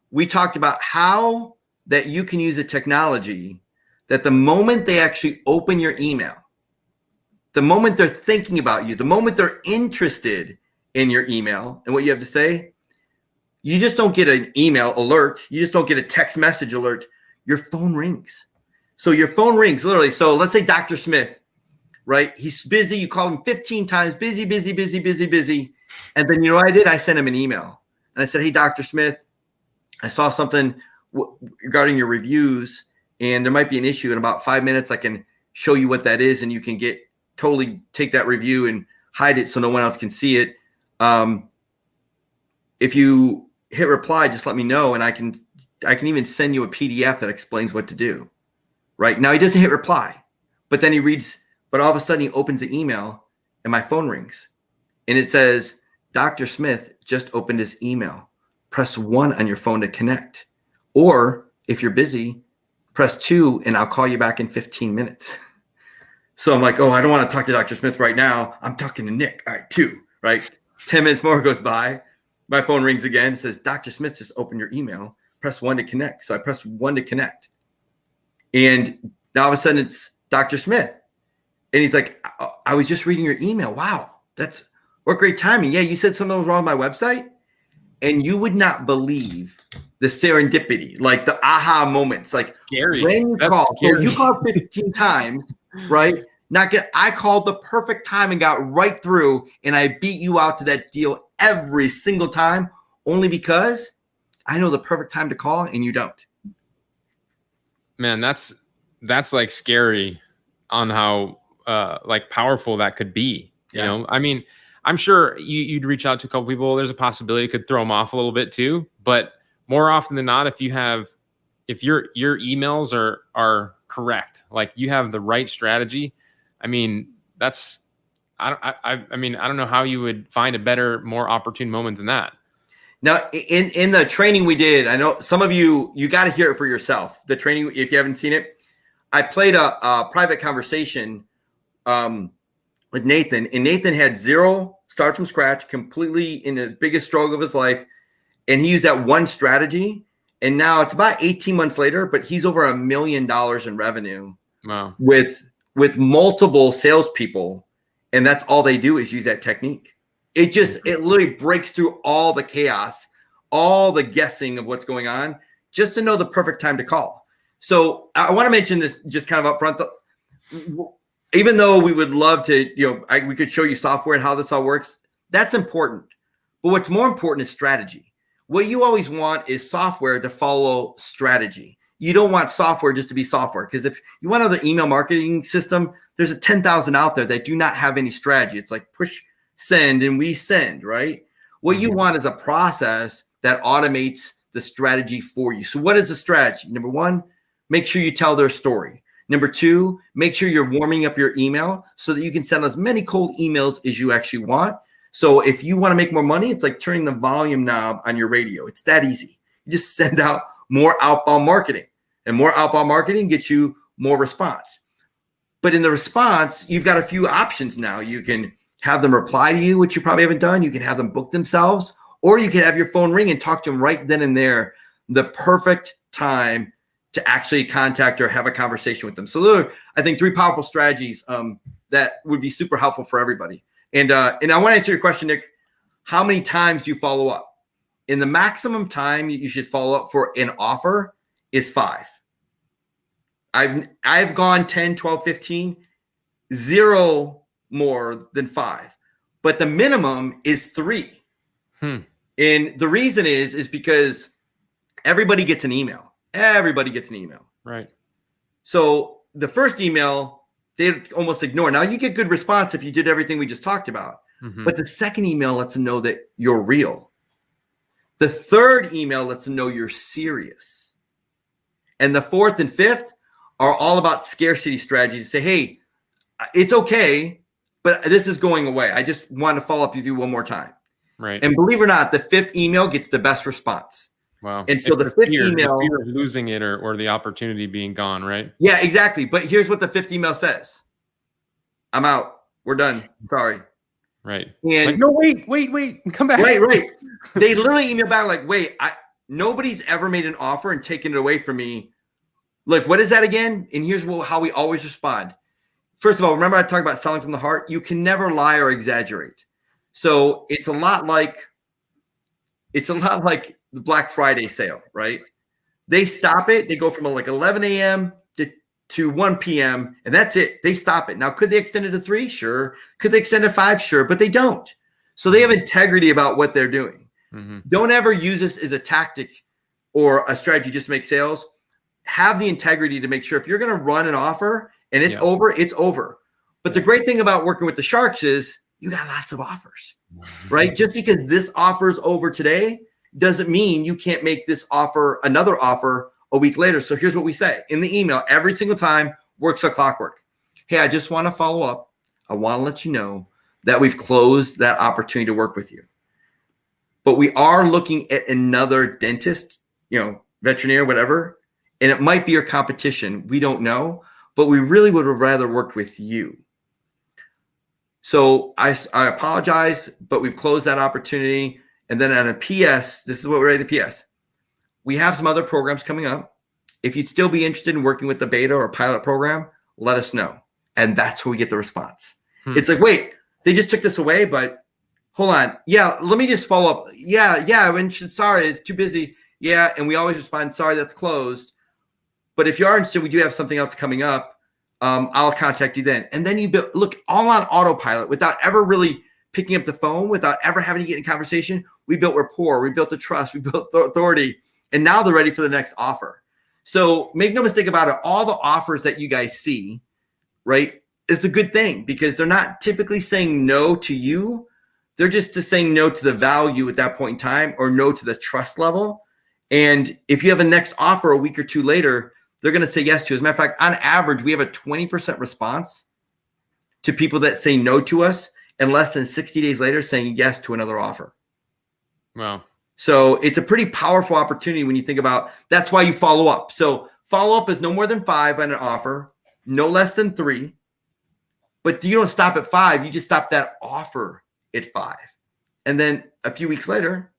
we talked about how that you can use a technology that the moment they actually open your email, the moment they're thinking about you, the moment they're interested in your email and what you have to say, you just don't get an email alert. You just don't get a text message alert. Your phone rings. So your phone rings literally. So let's say Dr. Smith, right? He's busy. You call him 15 times, busy. And then you know what I did? I sent him an email. And I said, hey, Dr. Smith, I saw something regarding your reviews. and there might be an issue. In about 5 minutes, I can show you what that is, and you can totally take that review and hide it so no one else can see it. If you hit reply, just let me know, and I can even send you a PDF that explains what to do. Right now, he doesn't hit reply, but then he reads. But all of a sudden, he opens the email, and my phone rings, and it says, "Dr. Smith just opened his email. Press 1 on your phone to connect, or if you're busy, press 2, and I'll call you back in 15 minutes." So I'm like, oh, I don't want to talk to Dr. Smith right now. I'm talking to Nick. All right, 2, right? 10 minutes more goes by. My phone rings again. It says, "Dr. Smith just opened your email. Press 1 to connect." So I press 1 to connect. And now all of a sudden it's Dr. Smith. And he's like, "I was just reading your email. Wow, what great timing. Yeah, you said something was wrong with my website." And you would not believe the serendipity, like the aha moments. Like Scary. When you call, so you called 15 times, right? I called the perfect time and got right through, and I beat you out to that deal every single time, only because I know the perfect time to call and you don't. Man, that's like scary on how like powerful that could be. Yeah. You know, I mean, I'm sure you'd reach out to a couple people. There's a possibility it could throw them off a little bit too. But more often than not, if your emails are correct, like you have the right strategy, I mean, I mean, I don't know how you would find a better, more opportune moment than that. Now, in the training we did, I know some of you got to hear it for yourself. The training, if you haven't seen it, I played a private conversation with Nathan, and Nathan had zero, start from scratch, completely in the biggest struggle of his life, and he used that one strategy, and now it's about 18 months later, but he's over $1 million in revenue. Wow. with multiple salespeople, and that's all they do is use that technique. It literally breaks through all the chaos, all the guessing of what's going on, just to know the perfect time to call. So I want to mention this just kind of up front. Even though we would love to, we could show you software and how this all works. That's important. But what's more important is strategy. What you always want is software to follow strategy. You don't want software just to be software, because if you want another email marketing system, there's a 10,000 out there that do not have any strategy. It's like push, send, and we send, right? What you want is a process that automates the strategy for you. So what is the strategy? Number 1, make sure you tell their story. Number 2, make sure you're warming up your email so that you can send as many cold emails as you actually want. So if you want to make more money, it's like turning the volume knob on your radio. It's that easy. You just send out more outbound marketing, and more outbound marketing gets you more response. But in the response, you've got a few options now. You can have them reply to you, which you probably haven't done. You can have them book themselves, or you can have your phone ring and talk to them right then and there, the perfect time to actually contact or have a conversation with them. So those are, I think, 3 powerful strategies that would be super helpful for everybody. And I want to answer your question, Nick. How many times do you follow up? And the maximum time you should follow up for an offer is 5. I've gone 10, 12, 15, 0 more than 5. But the minimum is 3. And the reason is because everybody gets an email. Everybody gets an email. Right. So the first email, they almost ignore. Now, you get good response if you did everything we just talked about. But the second email lets them know that you're real. The third email lets them know you're serious. And the 4th and 5th are all about scarcity strategies. Say, hey, it's okay, but this is going away. I just want to follow up with you one more time. Right. And believe it or not, the 5th email gets the best response. Wow. And so the 5th email, the fear of losing it or the opportunity being gone, right? Yeah, exactly. But here's what the 5th email says. I'm out. We're done. Sorry. Right. And like, no, wait, come back. Right. They literally email back like, wait, nobody's ever made an offer and taken it away from me. Like, what is that again? And here's how we always respond. First of all, remember I talked about selling from the heart? You can never lie or exaggerate. So it's a lot like the Black Friday sale, right? They stop it. They go from like 11 a.m. to 1 p.m. and that's it. They stop it. Now, could they extend it to 3? Sure. Could they extend it to 5? Sure. But they don't. So they have integrity about what they're doing. Don't ever use this as a tactic or a strategy just to make sales. have the integrity to make sure if you're going to run an offer and it's Yeah. over, it's over. But the great thing about working with the Sharks is you got lots of offers, right? Just because this offer is over today doesn't mean you can't make this offer, another offer a week later. So here's what we say in the email every single time, works like clockwork. Hey, I just want to follow up. I want to let you know that we've closed that opportunity to work with you. But we are looking at another dentist, veterinarian, whatever, and it might be your competition. We don't know, but we really would have rather worked with you. So I apologize, but we've closed that opportunity. And then on a PS, this is what we're writing the PS. We have some other programs coming up. If you'd still be interested in working with the beta or pilot program, let us know. And that's where we get the response. It's like, wait, they just took this away, but hold on. Yeah, let me just follow up. Yeah, sorry, it's too busy. Yeah, and we always respond, sorry, that's closed. But if you are interested, we do have something else coming up. I'll contact you then. And then you look all on autopilot without ever really picking up the phone, without ever having to get in conversation. We built rapport, we built the trust, we built the authority, and now they're ready for the next offer. So make no mistake about it. All the offers that you guys see, right, it's a good thing because they're not typically saying no to you. They're just saying no to the value at that point in time or no to the trust level. And if you have a next offer a week or two later, they're going to say yes to. As a matter of fact, on average, we have a 20% response to people that say no to us and less than 60 days later saying yes to another offer. Wow. So it's a pretty powerful opportunity when you think about that's why you follow up. So follow up is no more than 5 on an offer, no less than 3. But you don't stop at 5. You just stop that offer at 5. And then a few weeks later,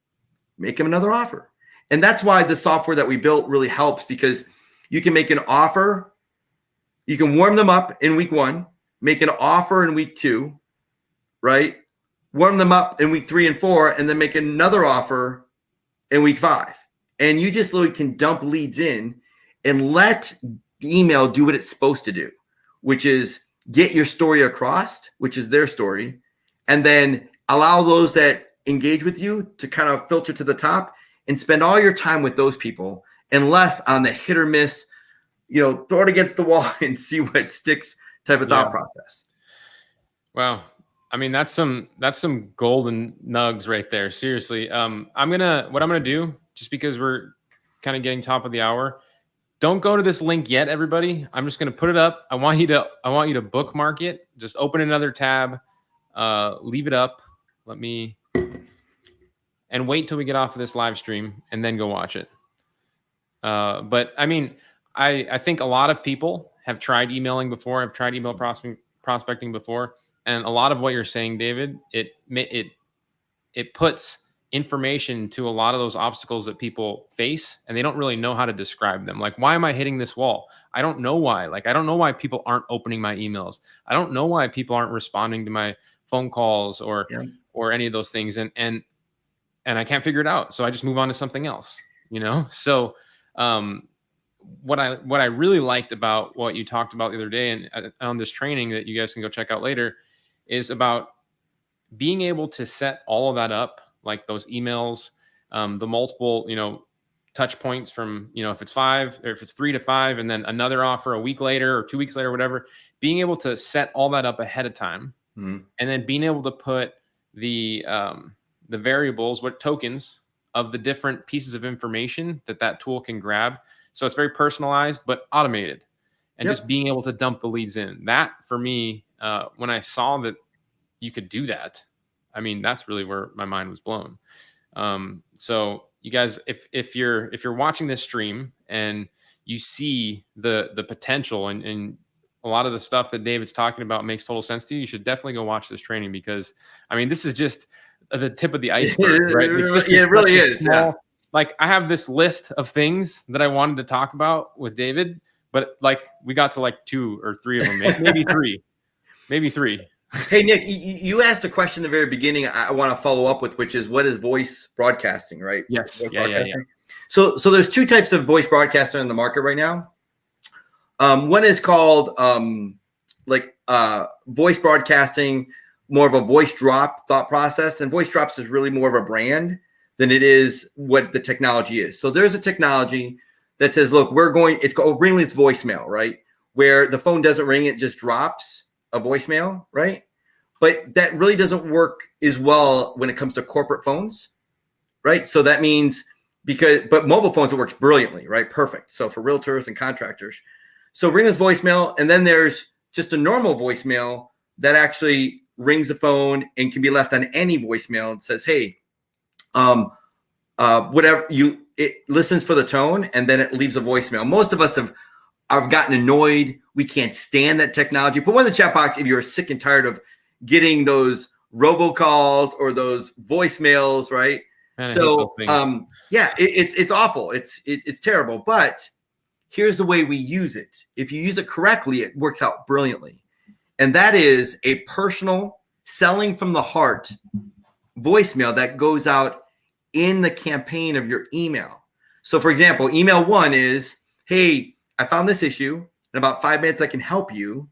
make them another offer. And that's why the software that we built really helps because you can make an offer. You can warm them up in week 1, make an offer in week 2, right? Warm them up in week 3 and 4, and then make another offer in week 5. And you just literally can dump leads in and let email do what it's supposed to do, which is get your story across, which is their story, and then allow those that engage with you to kind of filter to the top and spend all your time with those people and less on the hit or miss, throw it against the wall and see what sticks type of thought process. Wow. I mean, that's some golden nugs right there. Seriously. What I'm going to do, just because we're kind of getting top of the hour, don't go to this link yet, everybody. I'm just going to put it up. I want you to bookmark it. Just open another tab, leave it up. And wait till we get off of this live stream and then go watch it. But I mean, I think a lot of people have tried emailing before. I've tried email prospecting before. And a lot of what you're saying, David, it puts information to a lot of those obstacles that people face, and they don't really know how to describe them. Like, why am I hitting this wall? I don't know why. Like, I don't know why people aren't opening my emails. I don't know why people aren't responding to my phone calls or any of those things. And I can't figure it out. So I just move on to something else, So what I really liked about what you talked about the other day and on this training that you guys can go check out later is about being able to set all of that up, like those emails, the multiple, touch points from, if it's 5 or if it's 3 to 5, and then another offer a week later or 2 weeks later, whatever, being able to set all that up ahead of time, and then being able to put the variables, what tokens of the different pieces of information that tool can grab. So it's very personalized, but automated, and just being able to dump the leads in. That for me, when I saw that you could do that, I mean, that's really where my mind was blown. So you guys, if you're watching this stream and you see the potential and a lot of the stuff that David's talking about makes total sense to you, you should definitely go watch this training because, I mean, this is just the tip of the iceberg, right? It really is. Like, I have this list of things that I wanted to talk about with David, but like we got to like 2 or 3 of them, maybe three. Hey, Nick, you asked a question at the very beginning I want to follow up with, which is what is voice broadcasting, right? Yes. Yeah. So there's 2 types of voice broadcaster in the market right now. One is called voice broadcasting, more of a voice drop thought process. And voice drops is really more of a brand than it is what the technology is. So there's a technology that says, look, it's called ringless voicemail, right? Where the phone doesn't ring, it just drops a voicemail, right? But that really doesn't work as well when it comes to corporate phones, right? So that means but mobile phones, it works brilliantly, right? Perfect. So for realtors and contractors. So ringless voicemail, and then there's just a normal voicemail that actually rings the phone and can be left on any voicemail and says, hey, whatever it listens for the tone and then it leaves a voicemail. Most of us have gotten annoyed. We can't stand that technology. Put one in the chat box if you're sick and tired of getting those robocalls or those voicemails, right? Man, so yeah, it's awful. It's terrible. But here's the way we use it. If you use it correctly, it works out brilliantly. And that is a personal selling from the heart voicemail that goes out in the campaign of your email. So for example, email 1 is, hey, I found this issue. In about 5 minutes, I can help you.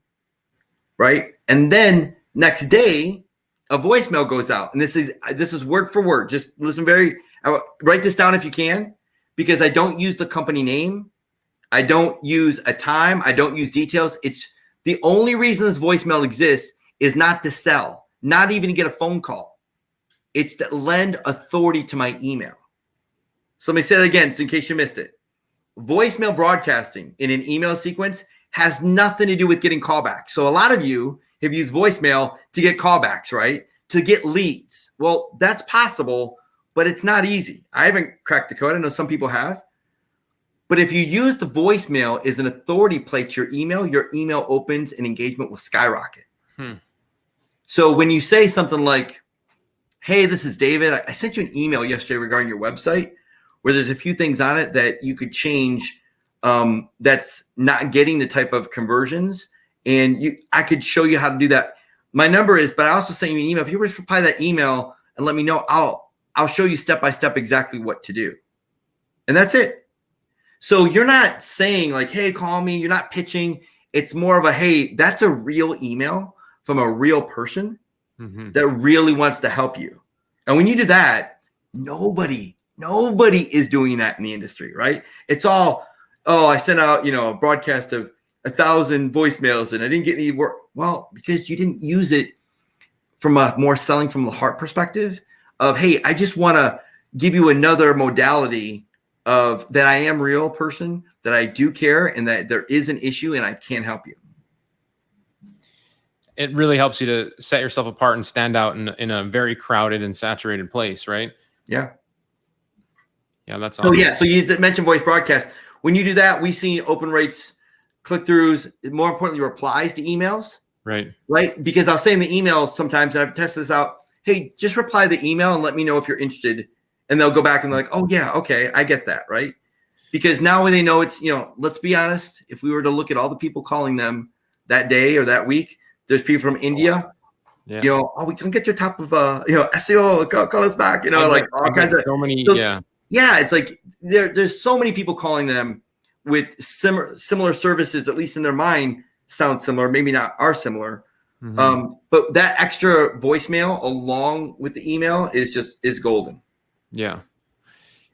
Right. And then next day, a voicemail goes out. And this is word for word. Just listen write this down if you can, because I don't use the company name. I don't use a time. I don't use details. It's the only reason this voicemail exists is not to sell, not even to get a phone call. It's to lend authority to my email. So let me say that again, so in case you missed it. Voicemail broadcasting in an email sequence has nothing to do with getting callbacks. So a lot of you have used voicemail to get callbacks, right? To get leads. Well, that's possible, but it's not easy. I haven't cracked the code. I know some people have. But if you use the voicemail as an authority play to your email opens and engagement will skyrocket. So when you say something like, hey, this is David. I sent you an email yesterday regarding your website where there's a few things on it that you could change that's not getting the type of conversions. And I could show you how to do that. My number is, but I also sent you an email. If you were to reply that email and let me know, I'll show you step-by-step exactly what to do. And that's it. So you're not saying like, hey, call me. You're not pitching. It's more of a, hey, that's a real email from a real person that really wants to help you. And when you do that, nobody is doing that in the industry, right? It's all, I sent out, a broadcast of 1,000 voicemails and I didn't get any work. Well, because you didn't use it from a more selling from the heart perspective of, hey, I just want to give you another modality of that I am a real person, that I do care, and that there is an issue and I can help you. It really helps you to set yourself apart and stand out in a very crowded and saturated place, right? Yeah. Yeah, that's awesome. So yeah, so you mentioned voice broadcast. When you do that, we see open rates, click-throughs, more importantly, replies to emails. Right. Because I'll say in the email sometimes, I've tested this out, hey, just reply the email and let me know if you're interested. And they'll go back and they're like, oh yeah, okay, I get that, right? Because now when they know it's, let's be honest, if we were to look at all the people calling them that day or that week, there's people from India, we can get your top of, SEO, call us back, like all kinds of. So many, Yeah, it's like there's so many people calling them with similar services, at least in their mind, sound similar, maybe not are similar. But that extra voicemail along with the email is golden. Yeah.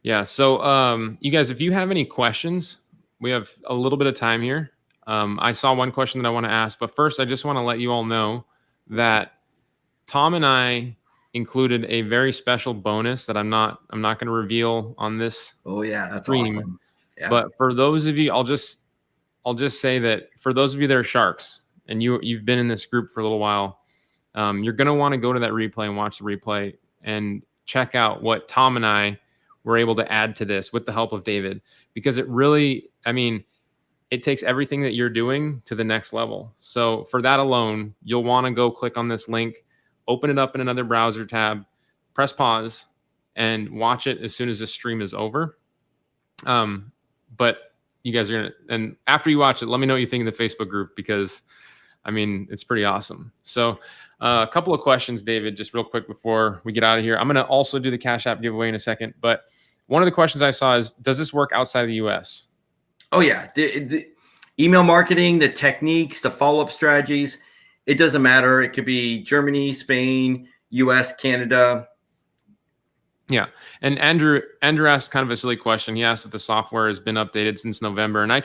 Yeah. So you guys, if you have any questions, we have a little bit of time here. I saw one question that I want to ask, but first I just want to let you all know that Tom and I included a very special bonus that I'm not going to reveal on this. Oh yeah, that's stream. Awesome. Yeah. But for those of you, I'll just say that for those of you that are sharks and you've been in this group for a little while, you're going to want to go to that replay and watch the replay and check out what Tom and I were able to add to this with the help of David, because it really, it takes everything that you're doing to the next level. So for that alone, you'll want to go click on this link, open it up in another browser tab, press pause, and watch it as soon as the stream is over. But you guys are going to, and after you watch it, let me know what you think in the Facebook group, because it's pretty awesome. So a couple of questions, David, just real quick before we get out of here. I'm going to also do the Cash App giveaway in a second, but one of the questions I saw is, does this work outside of the US? Oh yeah. The email marketing, the techniques, the follow-up strategies, it doesn't matter. It could be Germany, Spain, US, Canada, Yeah. And Andrew asked kind of a silly question. He asked if the software has been updated since November. And I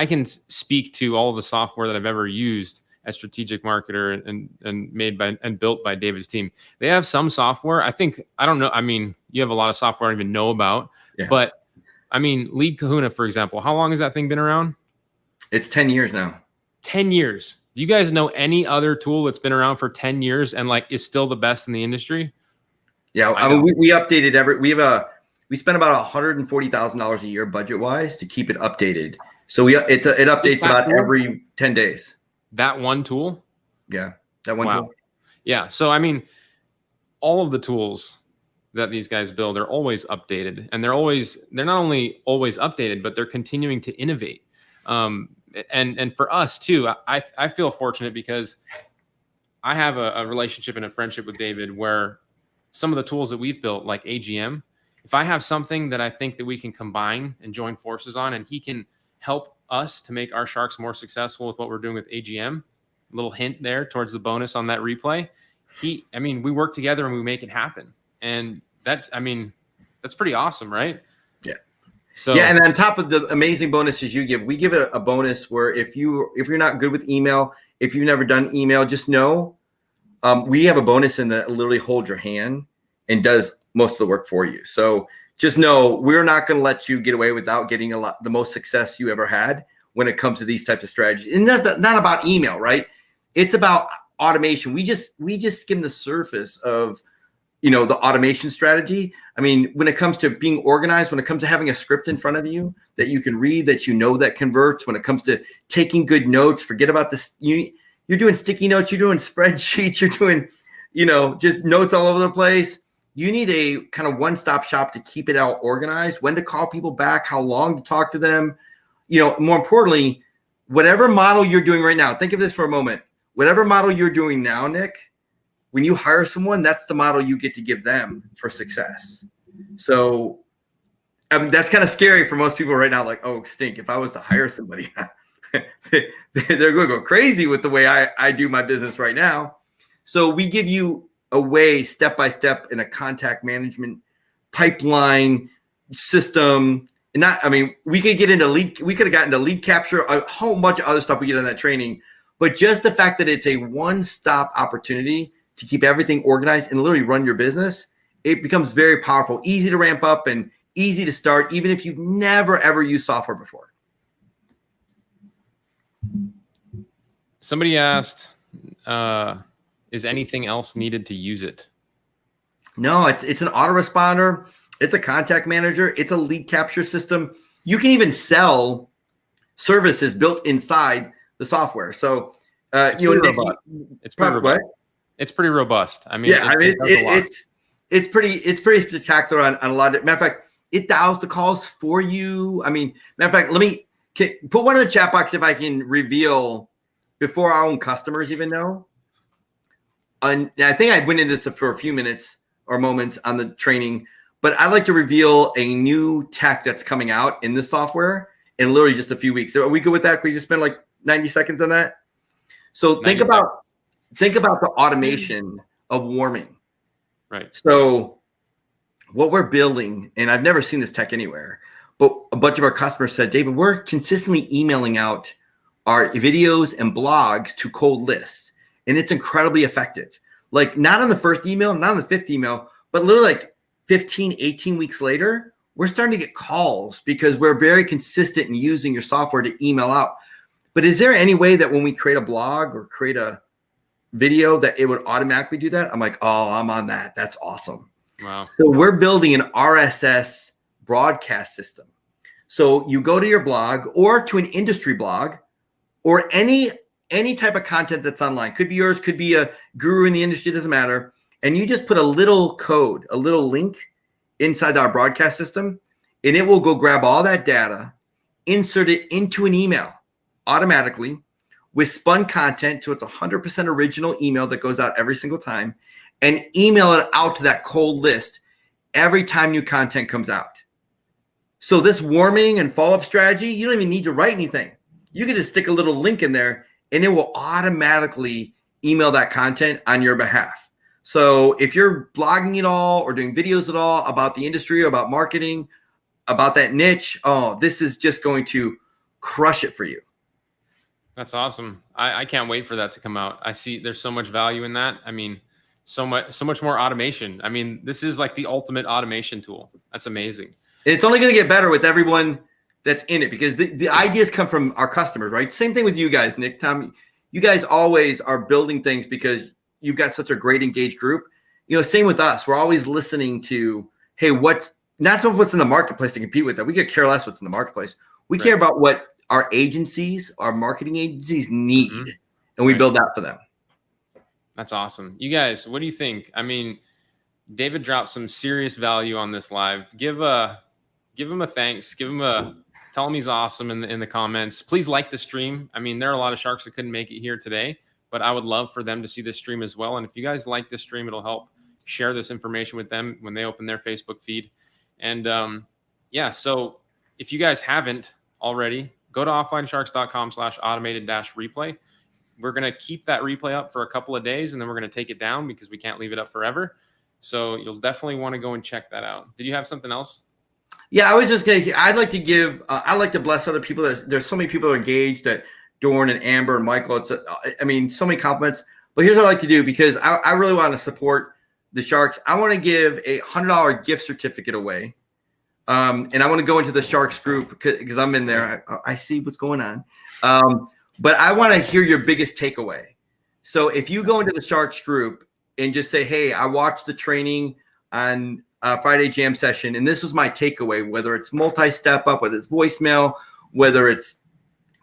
can speak to all of the software that I've ever used as strategic marketer and made by and built by David's team. They have some software. I don't know. I mean, you have a lot of software I don't even know about. Yeah. But I mean, Lead Kahuna, for example, how long has that thing been around? It's 10 years now. 10 years. Do you guys know any other tool that's been around for 10 years and like is still the best in the industry? Yeah, I mean, we updated we spend about $140,000 a year budget wise to keep it updated. So it updates about every 10 days. That one tool? Yeah, that one tool. Yeah. So I mean, all of the tools that these guys build are always updated, and they're not only always updated, but they're continuing to innovate. And for us too, I feel fortunate because I have a relationship and a friendship with David where some of the tools that we've built, like AGM, if I have something that I think that we can combine and join forces on, and he can help us to make our sharks more successful with what we're doing with AGM, a little hint there towards the bonus on that replay. We work together and we make it happen. And that's pretty awesome, right? Yeah. So yeah, and on top of the amazing bonuses you give, we give it a bonus where if you're not good with email, if you've never done email, just know we have a bonus in that literally holds your hand and does most of the work for you. So just know we're not going to let you get away without getting the most success you ever had when it comes to these types of strategies. And that's not about email, right? It's about automation. We just skim the surface of the automation strategy. I mean, when it comes to being organized, when it comes to having a script in front of you that you can read, that converts, when it comes to taking good notes, forget about this. You're doing sticky notes, you're doing spreadsheets, you're doing, just notes all over the place. You need a kind of one-stop shop to keep it all organized, when to call people back, how long to talk to them. More importantly, whatever model you're doing right now, think of this for a moment. Whatever model you're doing now, Nick, when you hire someone, that's the model you get to give them for success. So that's kind of scary for most people right now. Like, oh, stink. If I was to hire somebody, they're going to go crazy with the way I do my business right now. So we give you a way step-by-step in a contact management pipeline system. And we could get into we could have gotten to lead capture, a whole bunch of other stuff we get in that training. But just the fact that it's a one-stop opportunity to keep everything organized and literally run your business, it becomes very powerful, easy to ramp up and easy to start, even if you've never, ever used software before. Somebody asked, is anything else needed to use it? No, it's an autoresponder. It's a contact manager. It's a lead capture system. You can even sell services built inside the software. So, it's pretty robust. It's pretty robust. I mean, it's pretty spectacular on a lot of. Matter of fact, it dials the calls for you. I mean, matter of fact, let me put one in the chat box if I can reveal before our own customers even know. And I think I went into this for a few minutes or moments on the training, but I'd like to reveal a new tech that's coming out in this software in literally just a few weeks. So are we good with that? Can we just spend like 90 seconds on that? So think about the automation of warming. Right. So what we're building, and I've never seen this tech anywhere, but a bunch of our customers said, David, we're consistently emailing out our videos and blogs to cold lists. And it's incredibly effective. Like not on the first email, not on the fifth email, but literally like 15, 18 weeks later, we're starting to get calls because we're very consistent in using your software to email out. But is there any way that when we create a blog or create a video that it would automatically do that? I'm like, oh, I'm on that. That's awesome. Wow. So we're building an RSS broadcast system. So you go to your blog or to an industry blog or any type of content that's online. Could be yours, could be a guru in the industry, doesn't matter. And you just put a little code, a little link inside our broadcast system, and it will go grab all that data, insert it into an email automatically with spun content. So it's 100% original email that goes out every single time, and email it out to that cold list every time new content comes out. So this warming and follow-up strategy, you don't even need to write anything. You can just stick a little link in there and it will automatically email that content on your behalf. So if you're blogging at all or doing videos at all about the industry or about marketing, about that niche, oh, this is just going to crush it for you. That's awesome. I can't wait for that to come out. I see there's so much value in that. I mean, so much more automation. I mean, this is like the ultimate automation tool. That's amazing. And it's only going to get better with everyone that's in it, because the ideas come from our customers, right? Same thing with you guys, Nick, Tom. You guys always are building things because you've got such a great engaged group. You know, same with us. We're always listening to, hey, what's not what's in the marketplace to compete with that. We could care less what's in the marketplace. We care about what our agencies, our marketing agencies need, and we build that for them. That's awesome. You guys, what do you think? I mean, David dropped some serious value on this live. Give him a thanks. Tell him he's awesome in the comments. Please like the stream. I mean, there are a lot of sharks that couldn't make it here today, but I would love for them to see this stream as well. And if you guys like this stream, it'll help share this information with them when they open their Facebook feed. And yeah, so if you guys haven't already, go to offlinesharks.com/automated-replay. We're going to keep that replay up for a couple of days, and then we're going to take it down because we can't leave it up forever. So you'll definitely want to go and check that out. Did you have something else? Yeah, I was just going to, I'd like to give, I'd like to bless other people. There's so many people that are engaged, that Dorn and Amber and Michael, it's, I mean, so many compliments. But here's what I like to do, because I really want to support the Sharks. I want to give a $100 gift certificate away. And I want to go into the Sharks group because I'm in there. I see what's going on. But I want to hear your biggest takeaway. So if you go into the Sharks group and just say, hey, I watched the training on Friday jam session, and this was my takeaway, whether it's multi-step up, whether it's voicemail, whether it's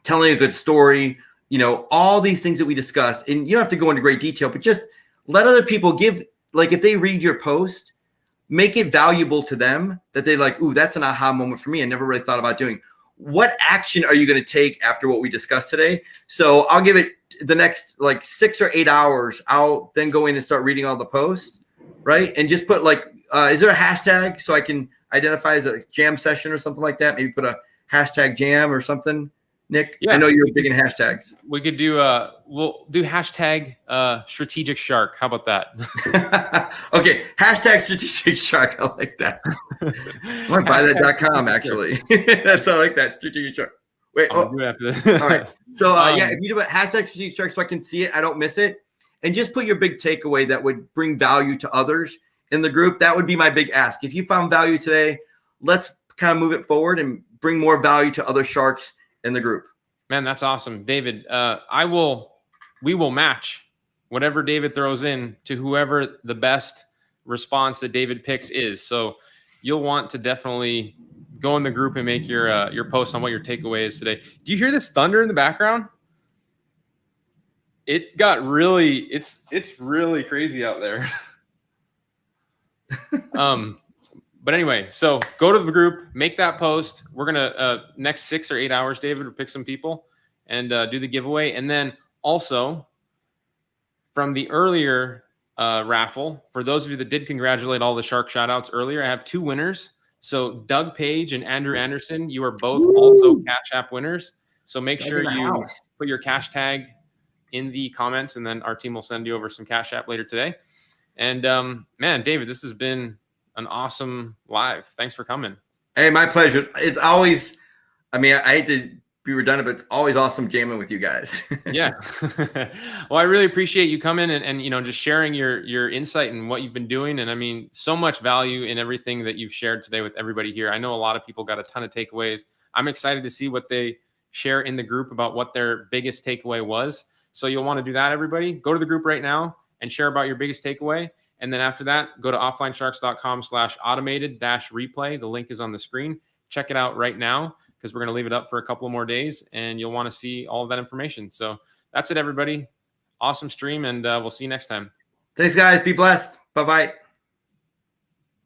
telling a good story, you know, all these things that we discussed. And you don't have to go into great detail, but just let other people give, like if they read your post, make it valuable to them, that they like, ooh, that's an aha moment for me. I never really thought about doing. What action are you going to take after what we discussed today? So I'll give it the next like 6 or 8 hours. I'll then go in and start reading all the posts, right? And just put like, is there a hashtag so I can identify as a jam session or something like that? Maybe put a hashtag jam or something. Nick, yeah. I know you're big in hashtags. We could do we'll do hashtag strategic shark. How about that? Okay, hashtag strategic shark. I like that. I might buy that.com actually. That's, I like that, strategic shark. Wait, do it after this. All right. So yeah, if you do a hashtag strategic shark so I can see it, I don't miss it, and just put your big takeaway that would bring value to others in the group. That would be my big ask. If you found value today, let's kind of move it forward and bring more value to other sharks in the group. Man, that's awesome. David, we will match whatever David throws in to whoever the best response that David picks is. So you'll want to definitely go in the group and make your post on what your takeaway is today. Do you hear this thunder in the background? It got really, it's really crazy out there. But anyway, so go to the group, make that post. We're going to, next 6 or 8 hours, David, we'll pick some people and do the giveaway. And then also from the earlier raffle, for those of you that did congratulate all the shark shout outs earlier, I have 2 winners. So Doug Page and Andrew Anderson, you are both also Cash App winners. So make sure you put your cash tag in the comments, and then our team will send you over some Cash App later today. And man, David, this has been an awesome live. Thanks for coming. Hey, my pleasure. It's always, I mean, I hate to be redundant, but it's always awesome jamming with you guys. Yeah. Well, I really appreciate you coming and you know, just sharing your insight and what you've been doing. And I mean, so much value in everything that you've shared today with everybody here. I know a lot of people got a ton of takeaways. I'm excited to see what they share in the group about what their biggest takeaway was. So you'll want to do that, everybody. Go to the group right now and share about your biggest takeaway. And then after that, go to offlinesharks.com/automated-replay. The link is on the screen. Check it out right now because we're going to leave it up for a couple more days and you'll want to see all of that information. So that's it, everybody. Awesome stream, and we'll see you next time. Thanks, guys. Be blessed. Bye-bye.